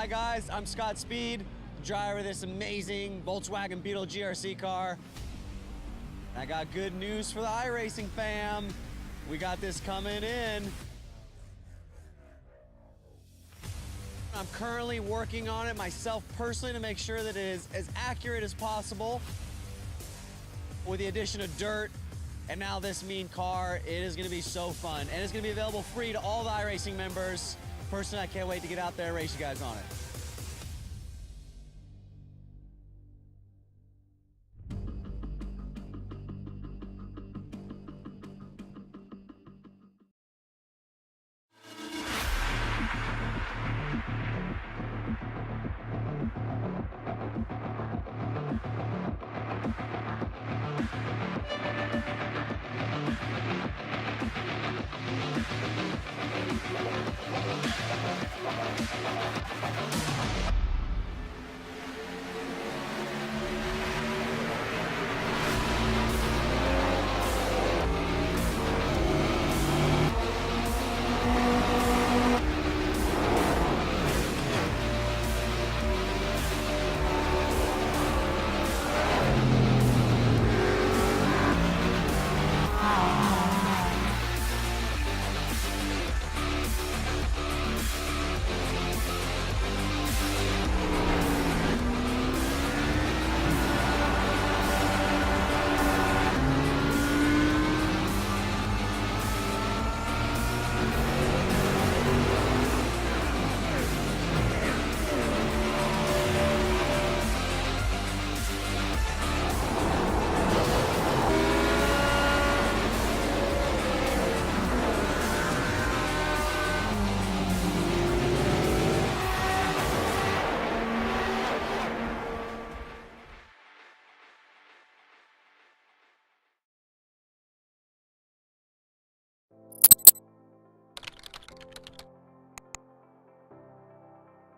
Hi guys, I'm Scott Speed, driver of this amazing Volkswagen Beetle GRC car. I got good news for the iRacing fam. We got this coming in. I'm currently working on it myself personally to make sure that it is as accurate as possible. With the addition of dirt and now this mean car, it is gonna be so fun. And it's gonna be available free to all the iRacing members. Personally, I can't wait to get out there and race you guys on it.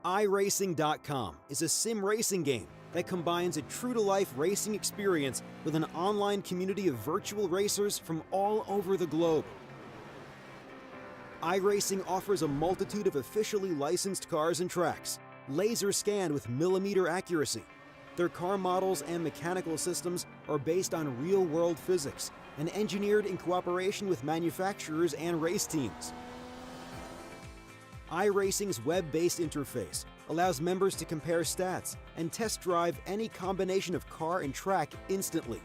iRacing.com is a sim racing game that combines a true-to-life racing experience with an online community of virtual racers from all over the globe. iRacing offers a multitude of officially licensed cars and tracks, laser scanned with millimeter accuracy. Their car models and mechanical systems are based on real-world physics and engineered in cooperation with manufacturers and race teams. iRacing's web-based interface allows members to compare stats and test drive any combination of car and track instantly.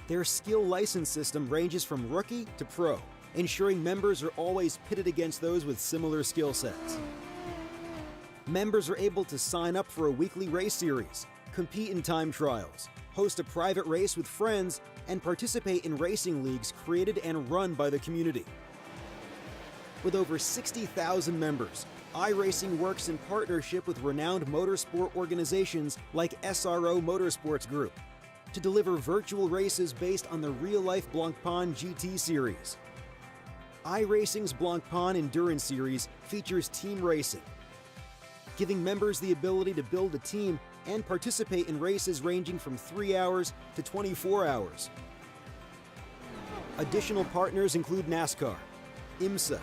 Their skill license system ranges from rookie to pro, ensuring members are always pitted against those with similar skill sets. Members are able to sign up for a weekly race series, compete in time trials, host a private race with friends, and participate in racing leagues created and run by the community. With over 60,000 members, iRacing works in partnership with renowned motorsport organizations like SRO Motorsports Group to deliver virtual races based on the real-life Blancpain GT series. iRacing's Blancpain Endurance Series features team racing, giving members the ability to build a team and participate in races ranging from 3 hours to 24 hours. Additional partners include NASCAR, IMSA,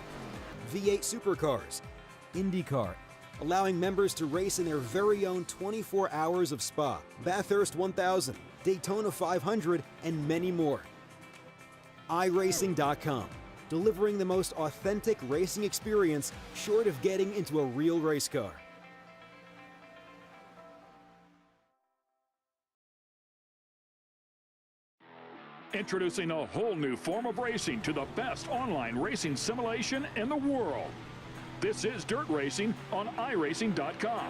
V8 Supercars, IndyCar, allowing members to race in their very own 24 hours of Spa, Bathurst 1000, Daytona 500, and many more. iRacing.com, delivering the most authentic racing experience short of getting into a real race car. Introducing a whole new form of racing to the best online racing simulation in the world. This is Dirt Racing on iRacing.com.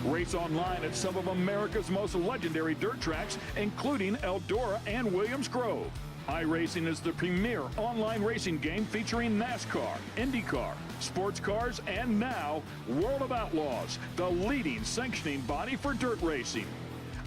Race online at some of America's most legendary dirt tracks, including Eldora and Williams Grove. iRacing is the premier online racing game featuring NASCAR, IndyCar, sports cars, and now World of Outlaws, the leading sanctioning body for dirt racing.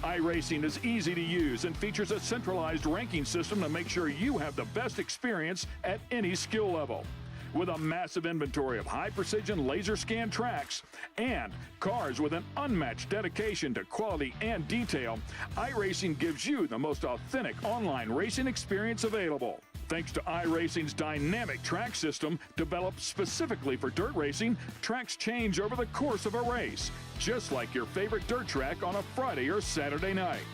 iRacing is easy to use and features a centralized ranking system to make sure you have the best experience at any skill level. With a massive inventory of high-precision laser scan tracks and cars with an unmatched dedication to quality and detail, iRacing gives you the most authentic online racing experience available. Thanks to iRacing's dynamic track system, developed specifically for dirt racing, tracks change over the course of a race, just like your favorite dirt track on a Friday or Saturday night.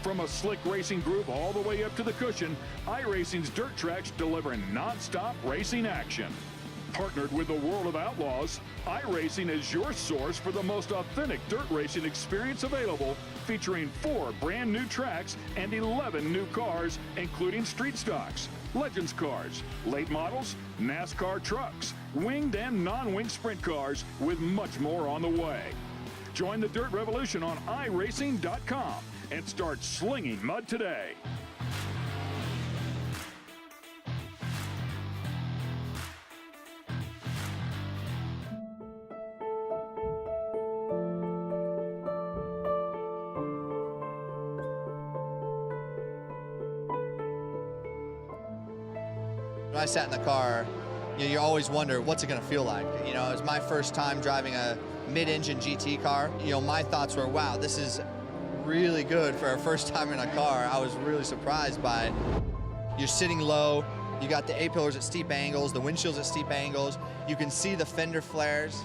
From a slick racing groove all the way up to the cushion, iRacing's dirt tracks deliver non-stop racing action. Partnered with the World of Outlaws, iRacing is your source for the most authentic dirt racing experience available, featuring 4 brand new tracks and 11 new cars, including street stocks, Legends cars, late models, NASCAR trucks, winged and non-winged sprint cars, with much more on the way. Join the Dirt Revolution on iRacing.com and start slinging mud today. When I sat in the car, you always wonder what's it going to feel like. You know, it was my first time driving a mid-engine GT car. You know, my thoughts were, wow, this is really good for our first time in a car. I was really surprised by it. You're sitting low, you got the A-pillars at steep angles, the windshield's at steep angles, you can see the fender flares.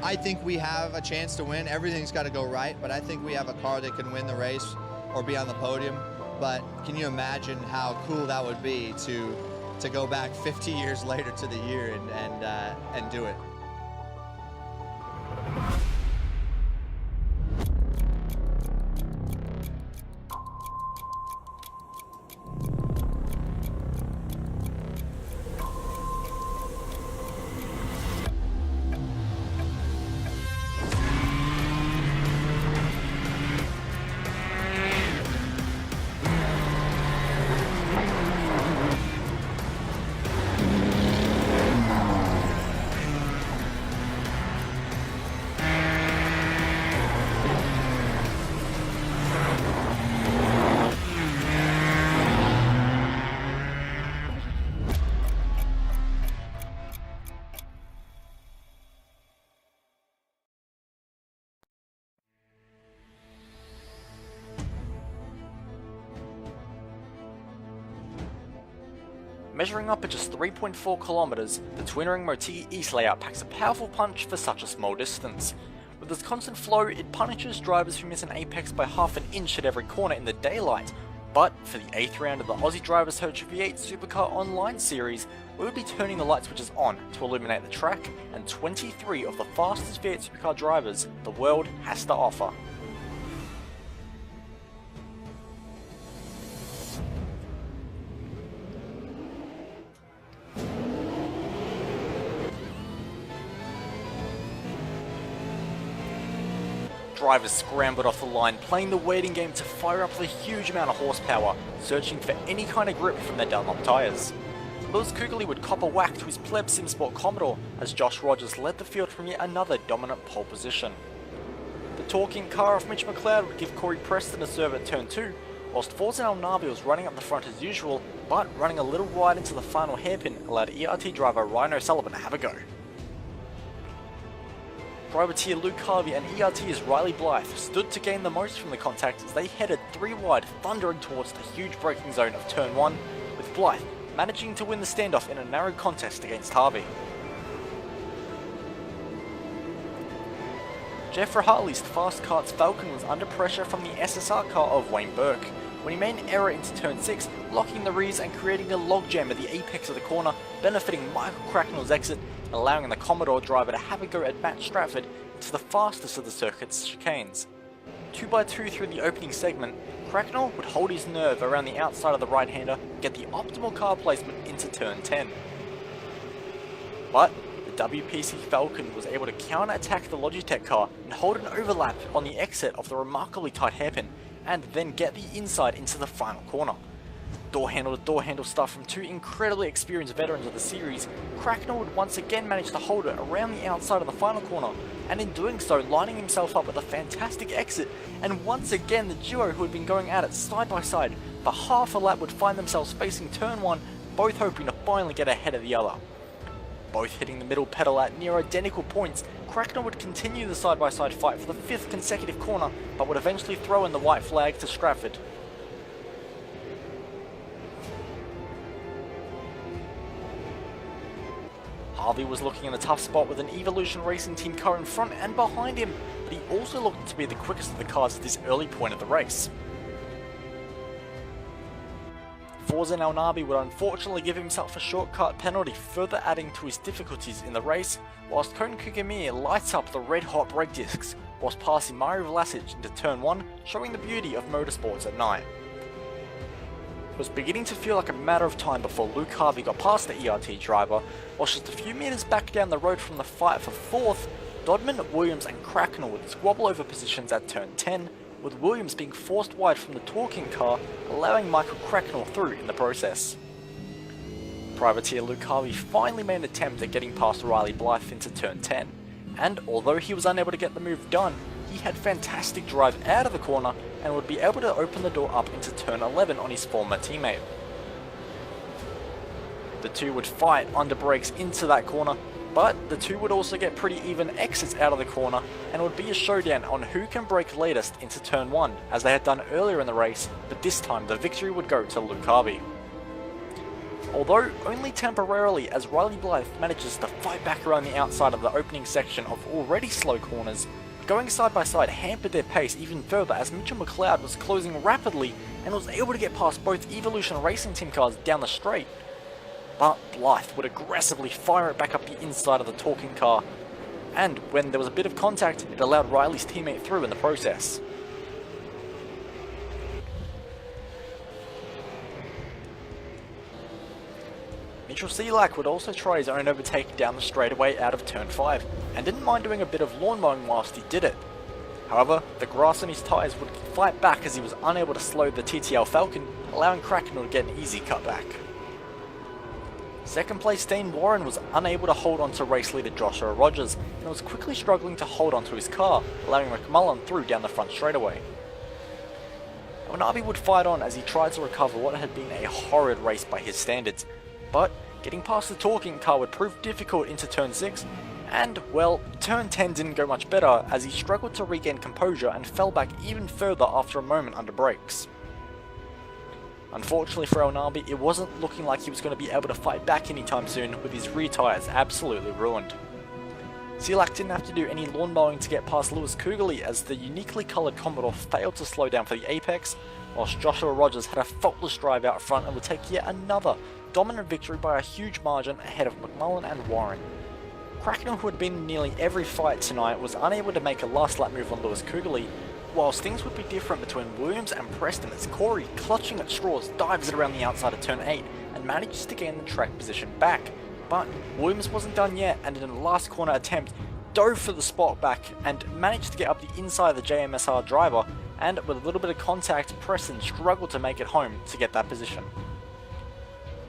I think we have a chance to win. Everything's got to go right, but I think we have a car that can win the race or be on the podium. But can you imagine how cool that would be to go back 50 years later to the year and do it? Measuring up at just 3.4 kilometers, the twin-ring Motegi East layout packs a powerful punch for such a small distance. With its constant flow, it punishes drivers who miss an apex by half an inch at every corner in the daylight. But for the 8th round of the Aussie Drivers Search V8 Supercar Online series, we will be turning the light switches on to illuminate the track and 23 of the fastest V8 Supercar drivers the world has to offer. Drivers scrambled off the line, playing the waiting game to fire up the huge amount of horsepower, searching for any kind of grip from their Dunlop tyres. Lewis Kuechly would cop a whack to his pleb Simsport Commodore as Josh Rogers led the field from yet another dominant pole position. The talking car of Mitch McLeod would give Corey Preston a serve at turn 2, whilst Forza Al-Nabi was running up the front as usual, but running a little wide into the final hairpin allowed ERT driver Ryan O'Sullivan to have a go. Privateer Luke Harvey and ERT's Riley Blythe stood to gain the most from the contact as they headed 3 wide, thundering towards the huge braking zone of turn 1, with Blythe managing to win the standoff in a narrow contest against Harvey. Jeffrey Hartley's Fast Karts Falcon was under pressure from the SSR car of Wayne Burke, when he made an error into turn 6, locking the rears and creating a logjam at the apex of the corner, benefiting Michael Cracknell's exit and allowing the Commodore driver to have a go at Matt Stratford into the fastest of the circuit's chicanes. 2x2 through the opening segment, Cracknell would hold his nerve around the outside of the right-hander and get the optimal car placement into turn 10. But the WPC Falcon was able to counter-attack the Logitech car and hold an overlap on the exit of the remarkably tight hairpin, and then get the inside into the final corner. Door handle to door handle stuff from 2 incredibly experienced veterans of the series, Cracknell would once again manage to hold it around the outside of the final corner, and in doing so lining himself up with a fantastic exit, and once again the duo who had been going at it side by side for half a lap would find themselves facing turn 1, both hoping to finally get ahead of the other. Both hitting the middle pedal at near identical points, Cracknell would continue the side-by-side fight for the 5th consecutive corner, but would eventually throw in the white flag to Stratford. Harvey was looking in a tough spot with an Evolution Racing Team car in front and behind him, but he also looked to be the quickest of the cars at this early point of the race. Forza Elnabi would unfortunately give himself a shortcut penalty, further adding to his difficulties in the race, whilst Koen Kugemir lights up the red hot brake discs, whilst passing Mario Vlasic into turn 1, showing the beauty of motorsports at night. It was beginning to feel like a matter of time before Luke Harvey got past the ERT driver, whilst just a few metres back down the road from the fight for 4th, Dodman, Williams and Cracknell would squabble over positions at turn 10, with Williams being forced wide from the talking car, allowing Michael Cracknell through in the process. Privateer Luke Harvey finally made an attempt at getting past Riley Blythe into turn 10, and although he was unable to get the move done, he had fantastic drive out of the corner and would be able to open the door up into turn 11 on his former teammate. The two would fight under brakes into that corner, but the two would also get pretty even exits out of the corner, and it would be a showdown on who can brake latest into turn 1, as they had done earlier in the race, but this time the victory would go to Luke Harvey. Although only temporarily, as Riley Blythe manages to fight back around the outside of the opening section of already slow corners, going side by side hampered their pace even further as Mitchell McLeod was closing rapidly and was able to get past both Evolution Racing Team cars down the straight. But Blythe would aggressively fire it back up the inside of the talking car, and when there was a bit of contact, it allowed Riley's teammate through in the process. Mitchell Selak would also try his own overtake down the straightaway out of turn 5, and didn't mind doing a bit of lawn mowing whilst he did it. However, the grass on his tyres would fight back as he was unable to slow the TTL Falcon, allowing Cracknell to get an easy cutback. Second place Dean Warren was unable to hold on to race leader Joshua Rogers, and was quickly struggling to hold on to his car, allowing McMullen through down the front straightaway. Elnabi would fight on as he tried to recover what had been a horrid race by his standards, but getting past the talking car would prove difficult into turn 6, and, well, turn 10 didn't go much better as he struggled to regain composure and fell back even further after a moment under brakes. Unfortunately for Elnabi, it wasn't looking like he was going to be able to fight back anytime soon, with his rear tyres absolutely ruined. Selak didn't have to do any lawn mowing to get past Lewis Kugerly as the uniquely coloured Commodore failed to slow down for the apex, whilst Joshua Rogers had a faultless drive out front and would take yet another dominant victory by a huge margin ahead of McMullen and Warren. Cracknell, who had been in nearly every fight tonight, was unable to make a last lap move on Lewis Kugerly, whilst things would be different between Williams and Preston as Corey, clutching at straws, dives it around the outside of turn 8 and manages to gain the track position back. But Williams wasn't done yet, and in a last corner attempt, dove for the spot back and managed to get up the inside of the JMSR driver, and with a little bit of contact, Preston struggled to make it home to get that position.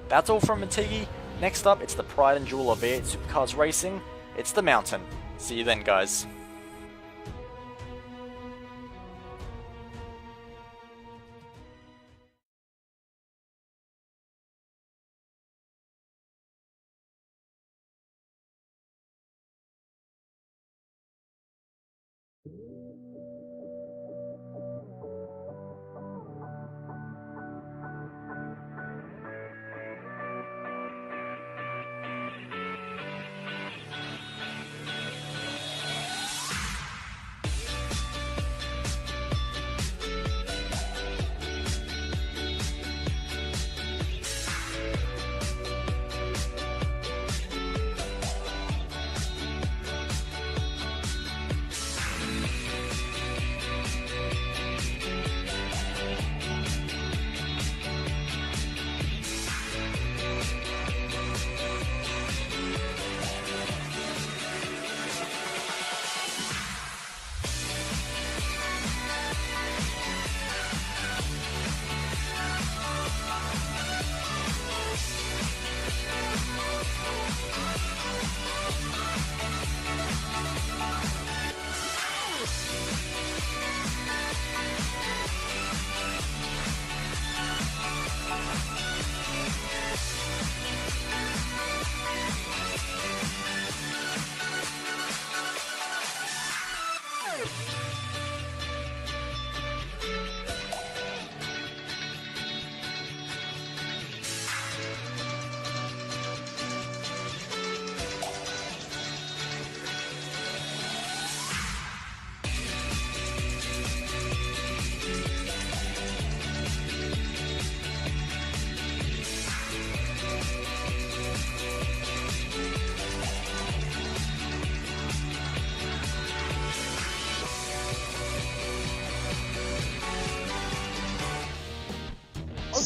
That's all from Matigi. Next up, it's the pride and jewel of V8 Supercars racing. It's the Mountain. See you then, guys.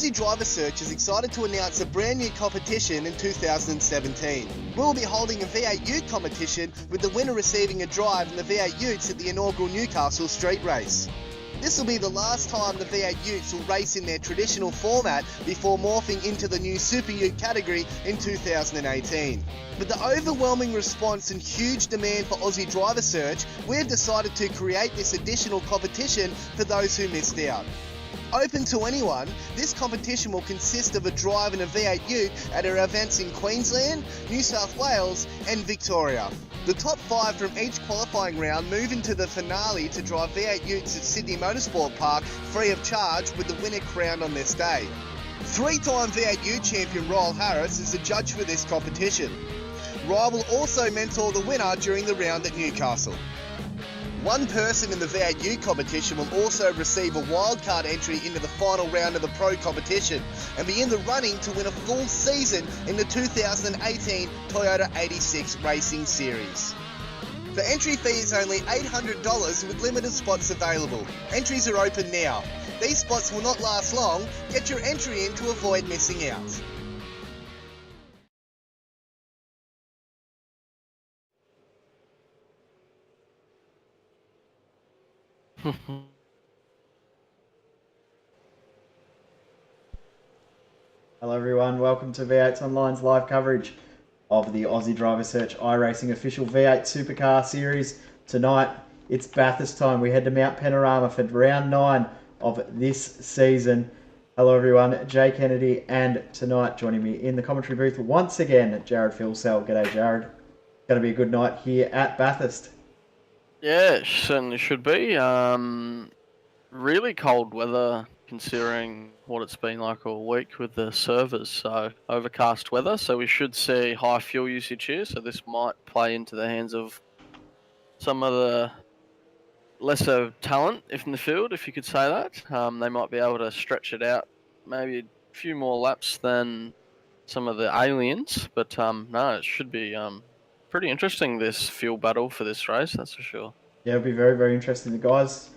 Aussie Driver Search is excited to announce a brand new competition in 2017. We'll be holding a V8 Ute competition with the winner receiving a drive in the V8 Utes at the inaugural Newcastle Street Race. This will be the last time the V8 Utes will race in their traditional format before morphing into the new Super Ute category in 2018. With the overwhelming response and huge demand for Aussie Driver Search, we've decided to create this additional competition for those who missed out. Open to anyone, this competition will consist of a drive in a V8 Ute at our events in Queensland, New South Wales and Victoria. The top 5 from each qualifying round move into the finale to drive V8 Utes at Sydney Motorsport Park free of charge, with the winner crowned on this day. 3-time V8 Ute champion Ryle Harris is the judge for this competition. Ryle will also mentor the winner during the round at Newcastle. One person in the V8 Ute competition will also receive a wildcard entry into the final round of the Pro competition and be in the running to win a full season in the 2018 Toyota 86 Racing Series. The entry fee is only $800 with limited spots available. Entries are open now. These spots will not last long. Get your entry in to avoid missing out. Hello everyone, welcome to V8's Online's live coverage of the Aussie Driver Search iRacing official V8 Supercar Series. Tonight, it's Bathurst time. We head to Mount Panorama for round 9 of this season. Hello everyone, Jay Kennedy, and tonight joining me in the commentary booth once again, Jared Philsell. G'day Jared. It's going to be a good night here at Bathurst. Yeah, it certainly should be. Really cold weather considering what it's been like all week with the servers. So overcast weather, so we should see high fuel usage here. So this might play into the hands of some of the lesser talent in the field, if you could say that. They might be able to stretch it out maybe a few more laps than some of the aliens. But no, it should be pretty interesting, this fuel battle for this race, that's for sure. Yeah, it'll be very, very interesting. The guys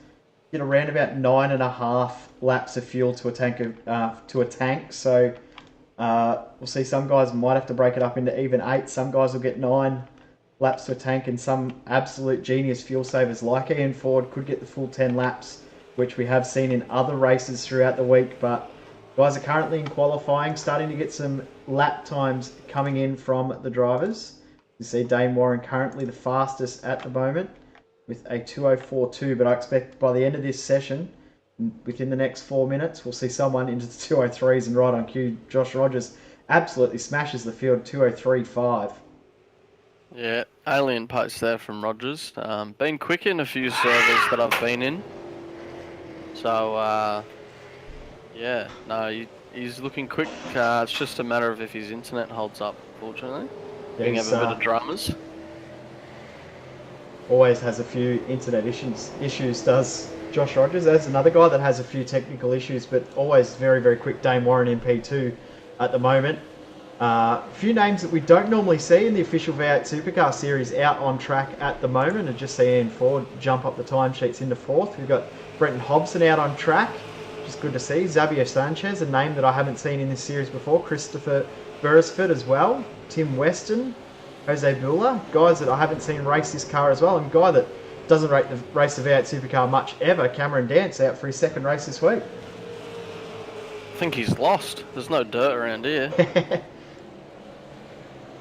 get around about 9.5 laps of fuel to a tank. So we'll see some guys might have to break it up into even 8. Some guys will get 9 laps to a tank, and some absolute genius fuel savers like Ian Ford could get the full 10 laps, which we have seen in other races throughout the week. But guys are currently in qualifying, starting to get some lap times coming in from the drivers. You see Dane Warren currently the fastest at the moment with a 2:04.2, but I expect by the end of this session, within the next 4 minutes, we'll see someone into the 2:03s, and right on cue, Josh Rogers absolutely smashes the field, 2:03.5. Yeah, alien pace there from Rogers. Been quick in a few servers that I've been in. So, yeah, no, he's looking quick. It's just a matter of if his internet holds up, fortunately. Being have a bit of dramas. Always has a few internet issues, does Josh Rogers. There's another guy that has a few technical issues, but always very, very quick. Dane Warren MP2 at the moment. A few names that we don't normally see in the official V8 Supercar Series out on track at the moment. And just see Ian Ford jump up the timesheets into 4th. We've got Brenton Hobson out on track, which is good to see. Xavier Sanchez, a name that I haven't seen in this series before. Christopher Beresford as well. Tim Weston. Jose Buller, guys that I haven't seen race this car as well, and a guy that doesn't race the V8 Supercar much ever, Cameron Dance, out for his second race this week. I think he's lost. There's no dirt around here.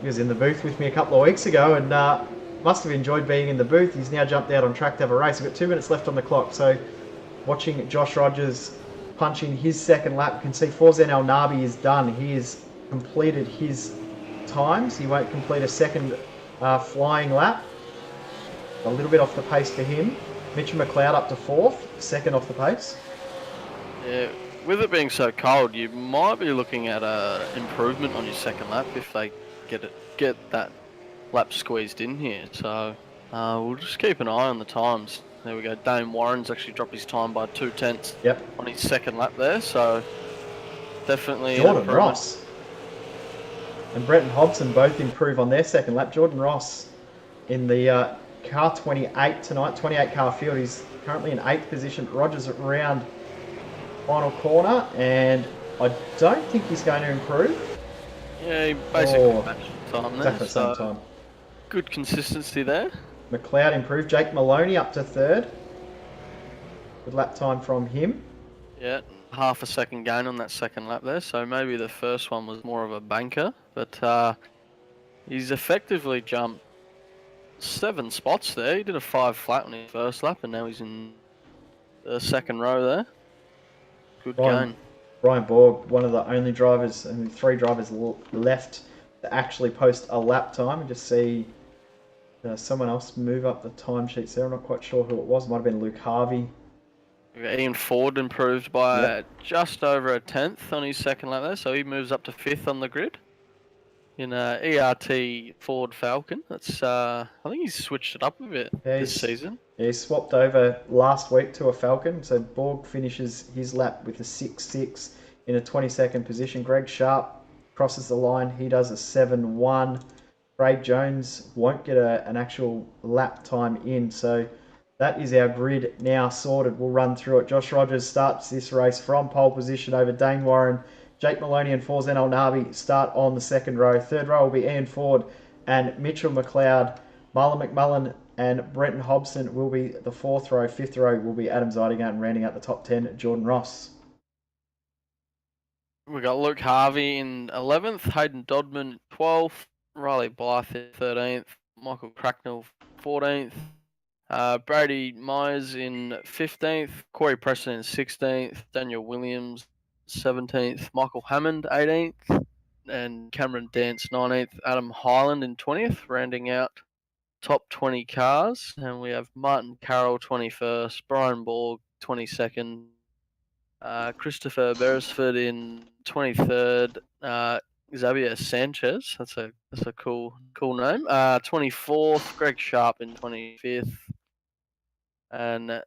He was in the booth with me a couple of weeks ago and must have enjoyed being in the booth. He's now jumped out on track to have a race. We've got 2 minutes left on the clock, so watching Josh Rogers punching his second lap, you can see Forzen El Nabi is done. He has completed his times. He won't complete a second flying lap. A little bit off the pace for him. Mitchell McLeod up to 4th, second off the pace. Yeah, with it being so cold, you might be looking at an improvement on your second lap if they get that lap squeezed in here. So we'll just keep an eye on the times. There we go. Dane Warren's actually dropped his time by 2/10 on his second lap there. So definitely Jordan Ross and Brenton Hobson both improve on their second lap. Jordan Ross in the car 28 tonight, 28 car field. He's currently in 8th position. Rogers at round final corner, and I don't think he's going to improve. Yeah, he basically matched the time there. Exactly the same time. Good consistency there. McLeod improved. Jake Maloney up to third. Good lap time from him. Yeah, half a second gain on that second lap there, so maybe the first one was more of a banker, but he's effectively jumped 7 spots there. He did a 5 flat on his first lap, and now he's in the second row there. Good gain. Brian Borg, one of the only drivers, and 3 drivers left to actually post a lap time. And just see someone else move up the timesheets there. I'm not quite sure who it was. It might have been Luke Harvey. Ian Ford improved by just over a 10th on his second lap there, so he moves up to 5th on the grid in a ERT Ford Falcon. That's I think he's switched it up a bit this season. Yeah, he swapped over last week to a Falcon, so Borg finishes his lap with a 6.6 in a 22nd position. Greg Sharp crosses the line. He does a 7.1. Craig Jones won't get an actual lap time in, so that is our grid now sorted. We'll run through it. Josh Rogers starts this race from pole position over Dane Warren. Jake Maloney and Forzen El Nabi start on the second row. Third row will be Ian Ford and Mitchell McLeod. Marlon McMullen and Brenton Hobson will be the fourth row. Fifth row will be Adam Zeidinger, and rounding out the top 10, Jordan Ross. We got Luke Harvey in 11th, Hayden Dodman 12th, Riley Blythe in 13th, Michael Cracknell 14th, Brady Myers in 15th, Corey Preston in 16th, Daniel Williams 17th, Michael Hammond 18th, and Cameron Dance 19th, Adam Highland in 20th, rounding out top 20 cars. And we have Martin Carroll 21st, Brian Borg 22nd, Christopher Beresford in 23rd, Xavier Sanchez, that's a cool name, 24th, Greg Sharp in 25th, and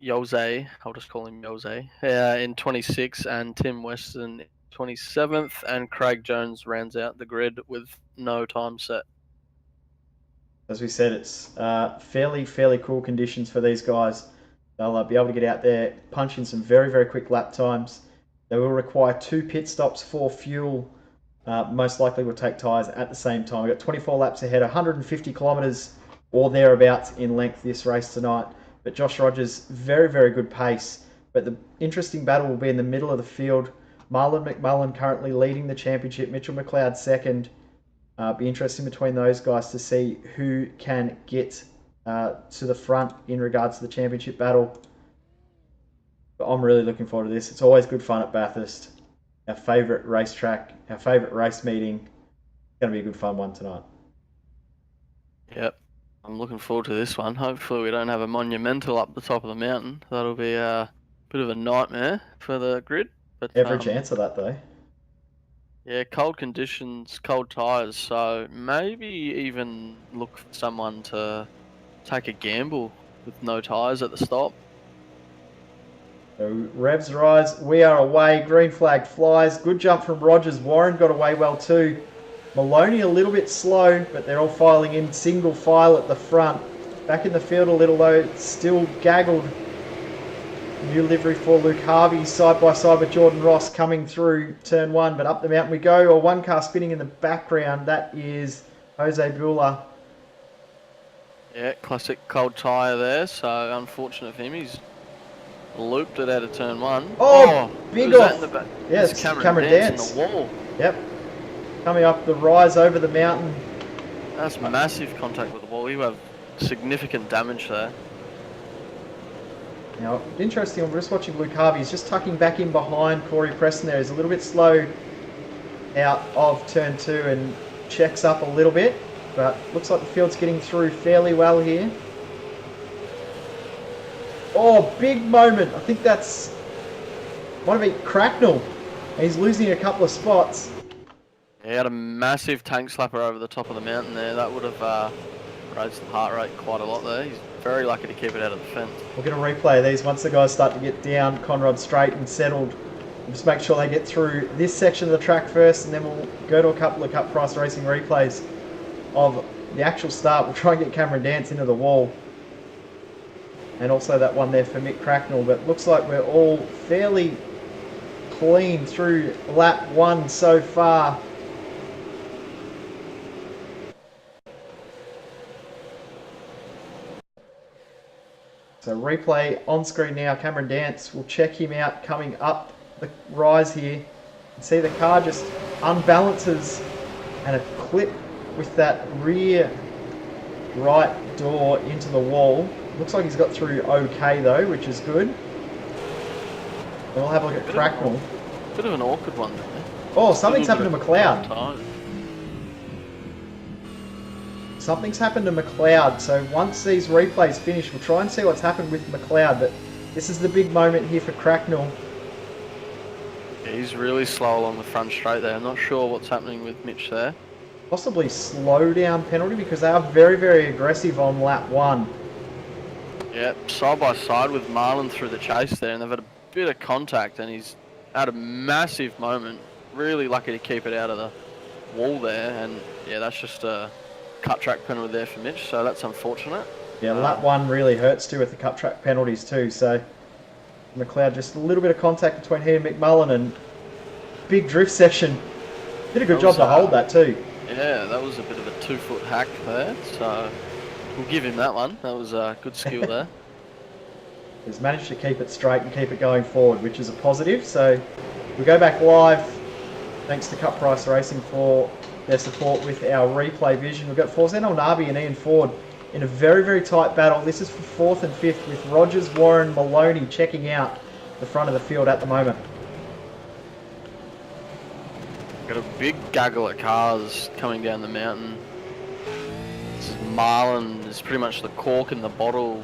Jose, I'll just call him Jose, in 26th, and Tim Weston in 27th, and Craig Jones rounds out the grid with no time set. As we said, it's fairly cool conditions for these guys. They'll be able to get out there, punch in some very, very quick lap times. They will require 2 pit stops for fuel. Most likely will take tyres at the same time. We've got 24 laps ahead, 150 kilometres or thereabouts in length this race tonight. But Josh Rogers, very, very good pace. But the interesting battle will be in the middle of the field. Marlon McMullen currently leading the championship. Mitchell McLeod second. Be interesting between those guys to see who can get to the front in regards to the championship battle. But I'm really looking forward to this. It's always good fun at Bathurst. Our favourite racetrack, our favourite race meeting. It's going to be a good fun one tonight. Yep. I'm looking forward to this one. Hopefully we don't have a monumental up the top of the mountain. That'll be a bit of a nightmare for the grid. But every chance of that though. Yeah, cold conditions, cold tyres, so maybe even look for someone to take a gamble with no tyres at the stop. So revs rise, we are away, green flag flies, good jump from Rogers, Warren got away well too. Maloney a little bit slow, but they're all filing in single file at the front. Back in the field a little though, still gaggled. New livery for Luke Harvey, side by side with Jordan Ross coming through turn 1, but up the mountain we go. Or one car spinning in the background, that is Jose Bueller. Yeah, classic cold tyre there, so unfortunate for him, he's looped it out of turn 1. Oh big off! Yeah, it's Cameron Dance in the wall. Yep. Coming up the rise over the mountain. That's massive contact with the wall. You have significant damage there. Now, interesting, I'm just watching Luke Harvey. He's just tucking back in behind Corey Preston there. He's a little bit slow out of turn 2 and checks up a little bit. But looks like the field's getting through fairly well here. Oh, big moment. I think that's... might have been Cracknell. He's losing a couple of spots. He had a massive tank slapper over the top of the mountain there. That would have raised the heart rate quite a lot there. He's very lucky to keep it out of the fence. We're going to replay these once the guys start to get down Conrod straight and settled. We'll just make sure they get through this section of the track first, and then we'll go to a couple of Cup Price Racing replays of the actual start. We'll try and get Cameron Dance into the wall. And also that one there for Mick Cracknell. But looks like we're all fairly clean through lap 1 so far. So replay on screen now. Cameron Dance will check him out coming up the rise here. You can see the car just unbalances and a clip with that rear right door into the wall. Looks like he's got through okay though, which is good. And we'll have a look at Cracknell. Bit of an awkward one there. Oh, something's happened to McLeod. Something's happened to McLeod. So once these replays finish, we'll try and see what's happened with McLeod. But this is the big moment here for Cracknell. Yeah, he's really slow along the front straight there. I'm not sure what's happening with Mitch there. Possibly slow down penalty because they are very, very aggressive on lap 1. Yep, side by side with Marlon through the chase there, and they've had a bit of contact, and he's had a massive moment. Really lucky to keep it out of the wall there, and yeah, that's just a cut track penalty there for Mitch, so that's unfortunate. Yeah, lap 1 really hurts too with the cut track penalties too, so McLeod just a little bit of contact between he and McMullen, and big drift session. Did a good job to hold that too. Yeah, that was a bit of a 2-foot hack there, so we'll give him that one. That was a good skill there. He's managed to keep it straight and keep it going forward, which is a positive. So we go back live. Thanks to Cup Price Racing for their support with our replay vision. We've got Forzen Nabi and Ian Ford in a very, very tight battle. This is for 4th and 5th with Rogers, Warren, Maloney checking out the front of the field at the moment. Got a big gaggle of cars coming down the mountain. This is Marlon is pretty much the cork in the bottle,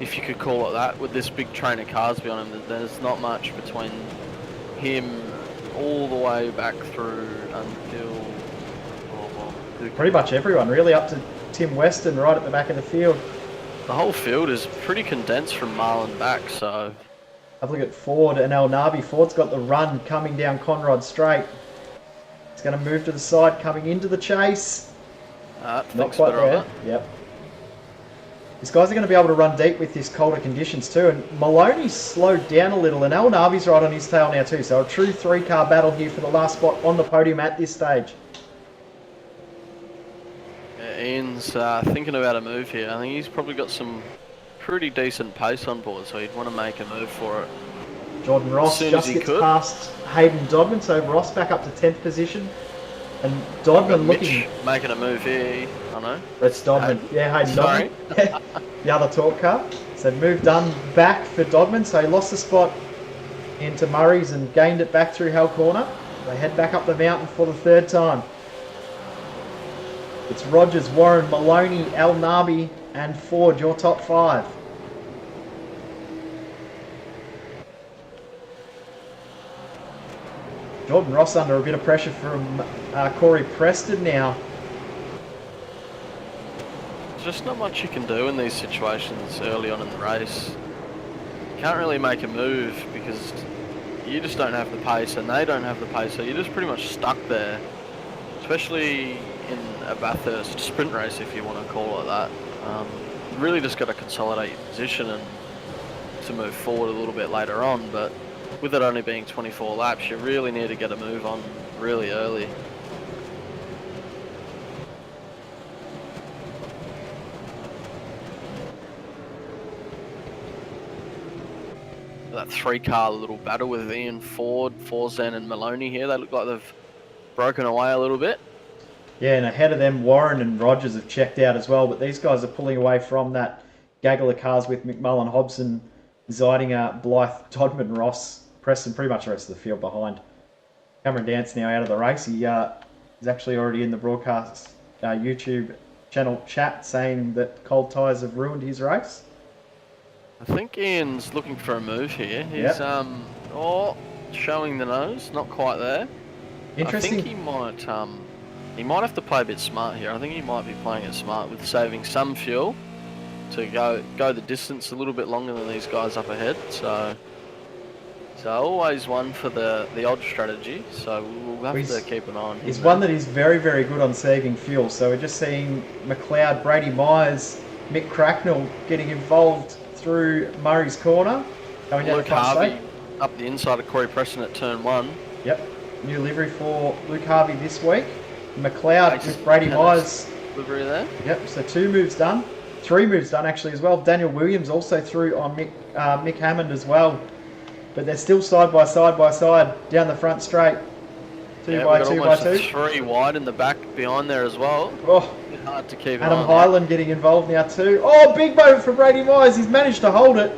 if you could call it that, with this big train of cars behind him. There's not much between him all the way back through until pretty much everyone, really, up to Tim Weston right at the back of the field. The whole field is pretty condensed from Marlon back, so have a look at Ford and El Nabi. Ford's got the run coming down Conrod Straight. He's going to move to the side, coming into the chase. Not quite there. Yep. These guys are going to be able to run deep with this colder conditions too. And Maloney's slowed down a little, and El Nabi's right on his tail now too. So a true 3-car battle here for the last spot on the podium at this stage. Yeah, Ian's thinking about a move here. I think he's probably got some pretty decent pace on board, so he'd want to make a move for it. Jordan Ross just gets past Hayden Dodman, so Ross back up to 10th position. And Dodman looking... making a move here, I know. That's Dodman. Yeah, Hayden Dodman. The other talk car. So move done back for Dodman, so he lost the spot into Murray's and gained it back through Hell Corner. They head back up the mountain for the 3rd time. It's Rogers, Warren, Maloney, El Nabi and Ford, your top 5. Jordan Ross under a bit of pressure from Corey Preston now. There's just not much you can do in these situations early on in the race. You can't really make a move because you just don't have the pace and they don't have the pace, so you're just pretty much stuck there. Especially in a Bathurst sprint race, if you want to call it that. Really just got to consolidate your position and to move forward a little bit later on, but with it only being 24 laps, you really need to get a move on really early. That 3-car little battle with Ian Ford, Forzen and Maloney here, they look like they've broken away a little bit. Yeah, and ahead of them, Warren and Rogers have checked out as well, but these guys are pulling away from that gaggle of cars with McMullen, Hobson, Zeidinger, Blythe, Dodman, Ross, Preston, pretty much the rest of the field behind. Cameron Dance now out of the race. He is actually already in the broadcast YouTube channel chat saying that cold tyres have ruined his race. I think Ian's looking for a move here. He's showing the nose, not quite there. Interesting. I think he might have to play a bit smart here. I think he might be playing it smart with saving some fuel to go the distance a little bit longer than these guys up ahead. So always one for the odd strategy. So we'll have to keep an eye on him. He's one that is very, very good on saving fuel. So we're just seeing McLeod, Brady Myers, Mick Cracknell getting involved through Murray's corner. Going down the front straight. up the inside of Corey Preston at turn 1. Yep. New livery for Luke Harvey this week. McLeod with Brady Myers. Livery there. Yep, so 2 moves done. 3 moves done actually as well. Daniel Williams also through on Mick Hammond as well. But they're still side by side down the front straight. 2 by 2 by 2. 3 wide in the back behind there as well. Oh, hard to keep Adam Highland getting involved now too. Oh, big moment for Brady Myers. He's managed to hold it,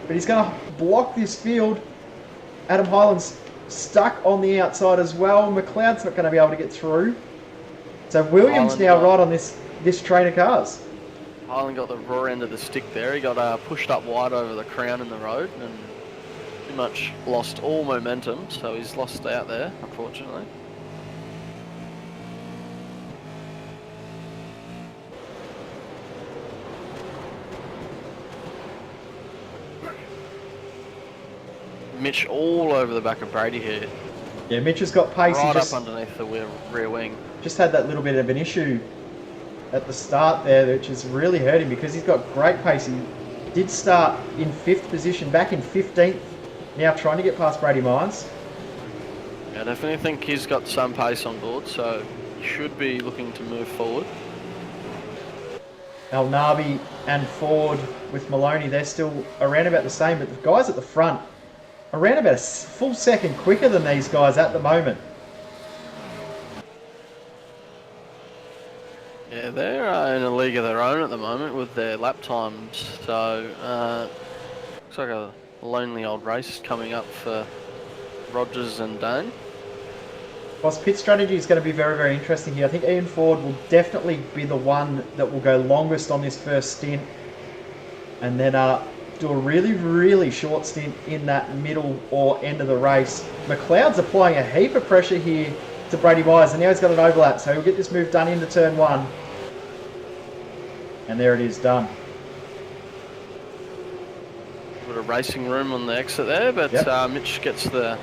but he's going to block this field. Adam Highland's stuck on the outside as well. McLeod's not going to be able to get through. So Williams now right on this train of cars. Highland got the raw end of the stick there. He got pushed up wide over the crown in the road and pretty much lost all momentum. So he's lost out there, unfortunately. Mitch all over the back of Brady here. Yeah, Mitch has got pace. Right up underneath the rear wing. Just had that little bit of an issue at the start there, which has really hurt him because he's got great pace. He did start in 5th position, back in 15th, now trying to get past Brady Myers. Yeah, I definitely think he's got some pace on board, so he should be looking to move forward. El Nabi and Ford with Maloney, they're still around about the same, but the guys at the front around about a full second quicker than these guys at the moment. Yeah, they're in a league of their own at the moment with their lap times, so looks like a lonely old race coming up for Rogers and Dane. Whilst pit strategy is going to be very, very interesting here. I think Ian Ford will definitely be the one that will go longest on this first stint, and then do a really, really short stint in that middle or end of the race. McLeod's applying a heap of pressure here to Brady Myers, and now he's got an overlap, so he'll get this move done into turn 1. And there it is, done. Got a racing room on the exit there, but yep. Mitch gets the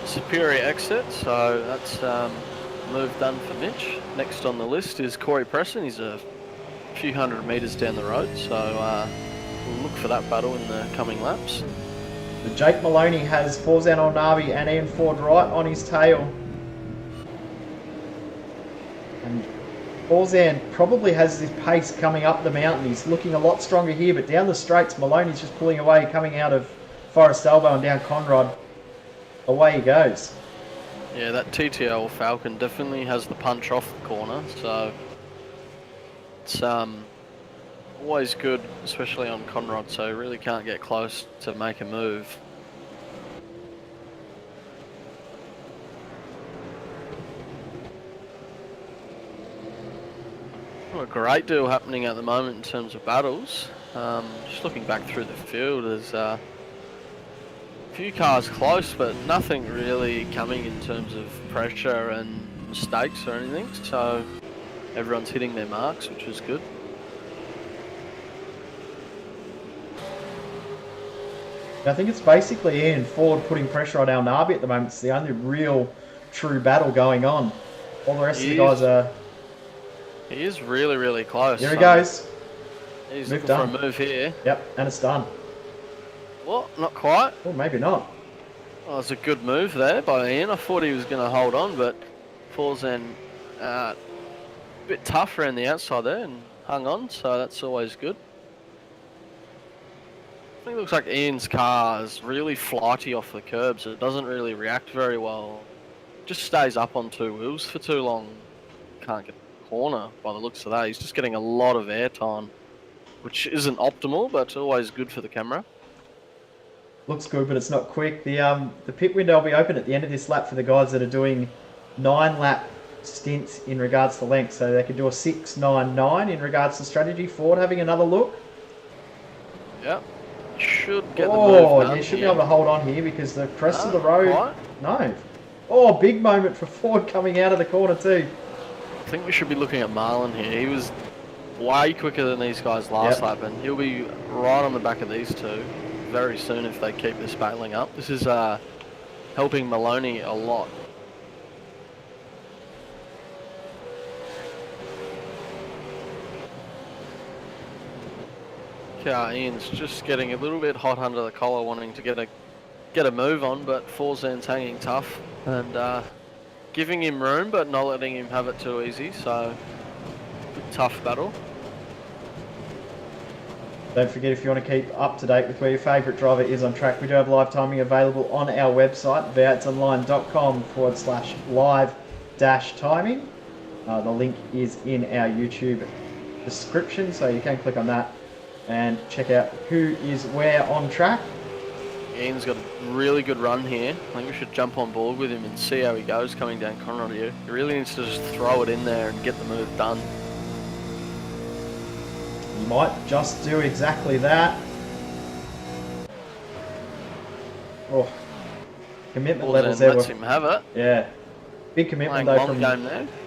superior exit, so that's move done for Mitch. Next on the list is Corey Preston. He's a few hundred metres down the road, so we'll look for that battle in the coming laps. So Jake Maloney has Forzan Olnavi and Ian Ford right on his tail. And Forzan probably has his pace coming up the mountain. He's looking a lot stronger here, but down the straights, Maloney's just pulling away, coming out of Forest Elbow and down Conrod. Away he goes. Yeah, that TTL Falcon definitely has the punch off the corner, so it's always good, especially on Conrod, so really can't get close to make a move. Well, a great deal happening at the moment in terms of battles. Just looking back through the field, there's a few cars close, but nothing really coming in terms of pressure and mistakes or anything, so everyone's hitting their marks, which is good. I think it's basically Ian Ford putting pressure on El Nabi at the moment. It's the only real true battle going on. All the rest of the guys are... He is really, really close. Here he goes. He's Move looking done. for a move here. Yep, and it's done. Well, not quite. Oh, maybe not. Well, it's a good move there by Ian. I thought he was going to hold on, but Forzan a bit tough around the outside there and hung on, so that's always good. I think it looks like Ian's car is really flighty off the curb, so it doesn't really react very well. Just stays up on 2 wheels for too long. Can't get the corner by the looks of that. He's just getting a lot of air time, which isn't optimal, but always good for the camera. Looks good, but it's not quick. The pit window will be open at the end of this lap for the guys that are doing 9-lap stints in regards to length. So they could do a 6.99 in regards to strategy. Ford having another look. Yep. Should get the move done. You should be able to hold on here because the crest of the road... Right. No. Oh, big moment for Ford coming out of the corner too. I think we should be looking at Marlon here. He was way quicker than these guys last lap, and he'll be right on the back of these two very soon if they keep this battling up. This is helping Maloney a lot. Yeah, Ian's just getting a little bit hot under the collar, wanting to get a get a move on, but Forzan's hanging tough and giving him room, but not letting him have it too easy. So, tough battle. Don't forget, if you want to keep up to date with where your favourite driver is on track, we do have live timing available on our website, v8online.com/live-timing. The link is in our YouTube description, so you can click on that and check out who is where on track. Ian's got a really good run here. I think we should jump on board with him and see how he goes coming down Conrad here. He really needs to just throw it in there and get the move done. You might just do exactly that. Oh, commitment levels there. Lets him have it. Yeah, big commitment though from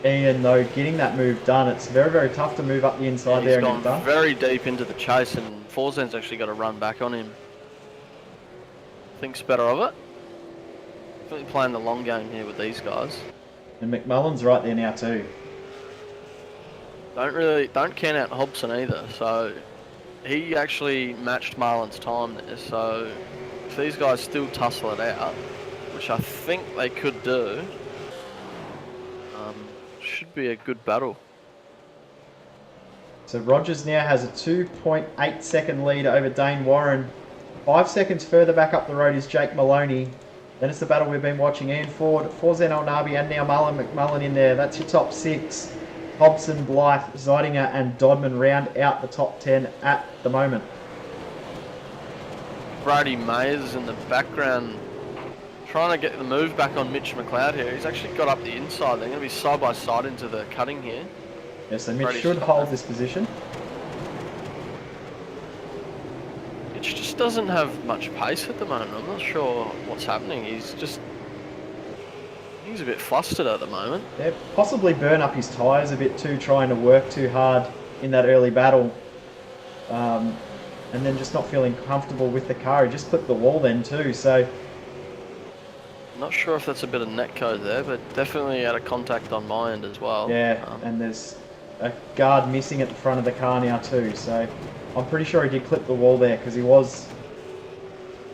Ian though, getting that move done. It's very, very tough to move up the inside there and get it done. He's gone very deep into the chase, and Forzan's actually got to run back on him. Thinks better of it. Definitely playing the long game here with these guys. And McMullen's right there now too. Don't count out Hobson either. So he actually matched Marlon's time there. So if these guys still tussle it out, which I think they could do, should be a good battle. So Rogers now has a 2.8 second lead over Dane Warren. 5 seconds further back up the road is Jake Maloney. Then it's the battle we've been watching. Ian Ford, Forzan Alnabi, and now Marlon McMullen in there. That's your top 6. Hobson, Blythe, Zeidinger and Dodman round out the top 10 at the moment. Brady Mayers in the background trying to get the move back on Mitch McLeod here. He's actually got up the inside. They're going to be side by side into the cutting here. Yeah, so Mitch should hold this position. Mitch just doesn't have much pace at the moment. I'm not sure what's happening. He's a bit flustered at the moment. Yeah, possibly burn up his tyres a bit too, trying to work too hard in that early battle. And then just not feeling comfortable with the car. He just clipped the wall then too, so... Not sure if that's a bit of netcode there, but definitely out of contact on my end as well. Yeah, and there's a guard missing at the front of the car now too, so I'm pretty sure he did clip the wall there because he was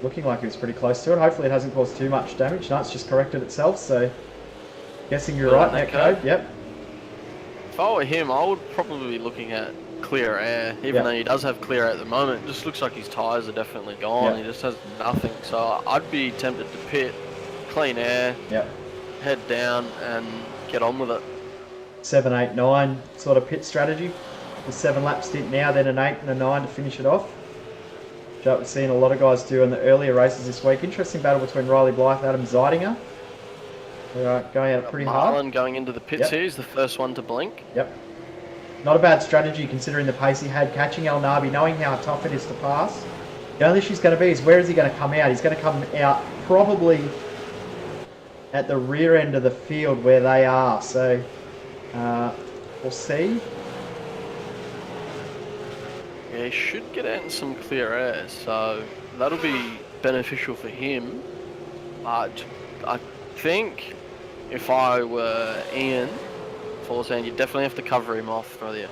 looking like he was pretty close to it. Hopefully it hasn't caused too much damage. No, it's just corrected itself, so guessing you're right, netcode. Yep. If I were him, I would probably be looking at clear air, even though he does have clear air at the moment. It just looks like his tyres are definitely gone. He just has nothing, so I'd be tempted to pit, clean air, head down and get on with it. 7, 8, 9 sort of pit strategy. The 7 lap stint now, then an 8 and a 9 to finish it off. Which we've seen a lot of guys do in the earlier races this week. Interesting battle between Riley Blythe and Adam Zeidinger. They're going at it pretty hard. Marlon going into the pits here. He's the first one to blink. Yep. Not a bad strategy considering the pace he had, catching El Nabi, knowing how tough it is to pass. The only issue is going to be is where is he going to come out? He's going to come out probably at the rear end of the field where they are. So we'll see. Yeah, he should get out in some clear air, so that'll be beneficial for him. But I think if I were Ian Forzan, you definitely have to cover him off for the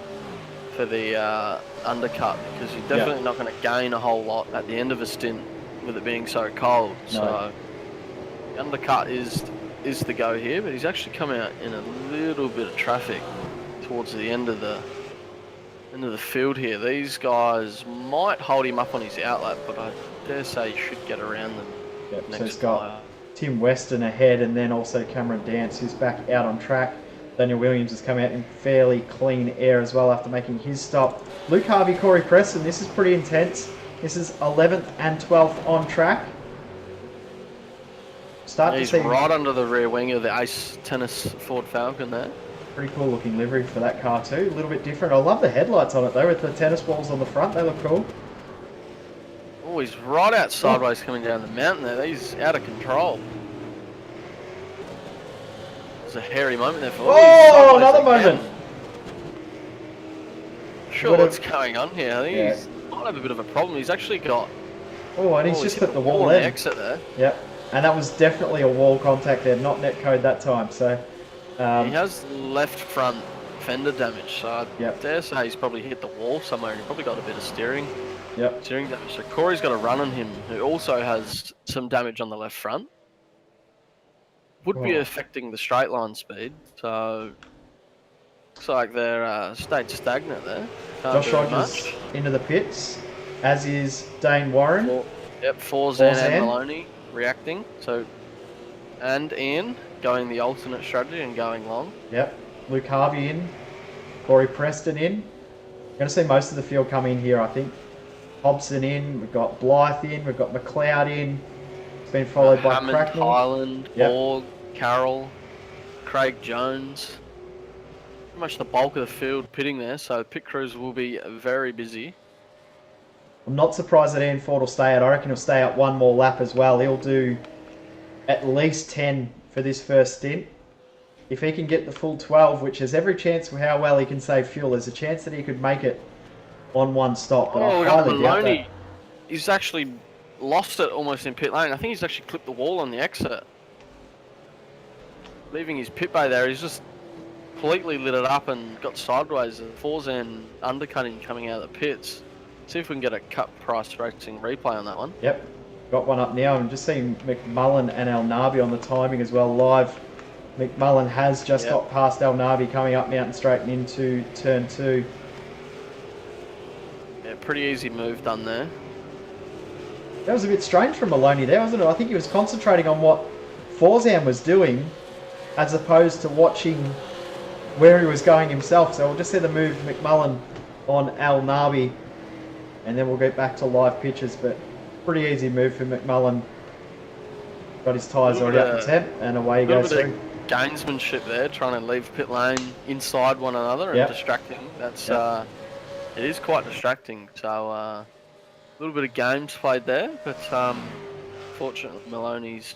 undercut, because you're definitely not going to gain a whole lot at the end of a stint with it being so cold. No. So the undercut is the go here, but he's actually come out in a little bit of traffic towards the end of the field here. These guys might hold him up on his outlap, but I dare say he should get around them. Yep, so he's got Tim Weston ahead, and then also Cameron Dance, who's back out on track. Daniel Williams has come out in fairly clean air as well after making his stop. Luke Harvey, Corey Preston, this is pretty intense. This is 11th and 12th on track. He's right under the rear wing of the Ace Tennis Ford Falcon there. Pretty cool looking livery for that car too. A little bit different. I love the headlights on it though, with the tennis balls on the front. They look cool. Oh, he's right out sideways coming down the mountain there. He's out of control. It's a hairy moment there for him. Oh, another moment. Sure, what's going on here? I think he's might have a bit of a problem. He's actually got... Oh, and he's just put the wall in. Exit there. Yep. And that was definitely a wall contact there, not netcode that time. So he has left front fender damage. So I dare say he's probably hit the wall somewhere and he probably got a bit of steering damage. So Corey's got a run on him, who also has some damage on the left front. Would be affecting the straight line speed. So looks like they're stayed stagnant there. Can't Josh Rogers into the pits, as is Dane Warren. Forzan and Maloney reacting. So, and Ian going the alternate strategy and going long. Yep. Luke Harvey in. Corey Preston in. Going to see most of the field come in here, I think. Hobson in. We've got Blythe in. We've got McLeod in. It's been followed by Hammond, Cracknell. Highland, Borg, Carroll, Craig Jones. Pretty much the bulk of the field pitting there, so pit crews will be very busy. I'm not surprised that Ian Ford will stay out. I reckon he'll stay out one more lap as well. He'll do at least 10 for this first stint. If he can get the full 12, which has every chance for how well he can save fuel, there's a chance that he could make it on one stop. But I highly doubt that. He's actually lost it almost in pit lane. I think he's actually clipped the wall on the exit. Leaving his pit bay there, he's just completely lit it up and got sideways. And Forzan undercutting coming out of the pits. See if we can get a cut price racing replay on that one. Yep, got one up now. I'm just seeing McMullen and El Nabi on the timing as well live. McMullen has just got past El Nabi coming up Mountain Straight and into turn 2. Yeah, pretty easy move done there. That was a bit strange from Maloney there, wasn't it? I think he was concentrating on what Forzan was doing as opposed to watching where he was going himself. So we'll just see the move McMullen on El Nabi, and then we'll get back to live pitches. But pretty easy move for McMullen. Got his tyres already up in temp, and away he goes through. Gamesmanship there, trying to leave pit lane inside one another and distracting. That's it is quite distracting. So a little bit of games played there, but fortunately Maloney's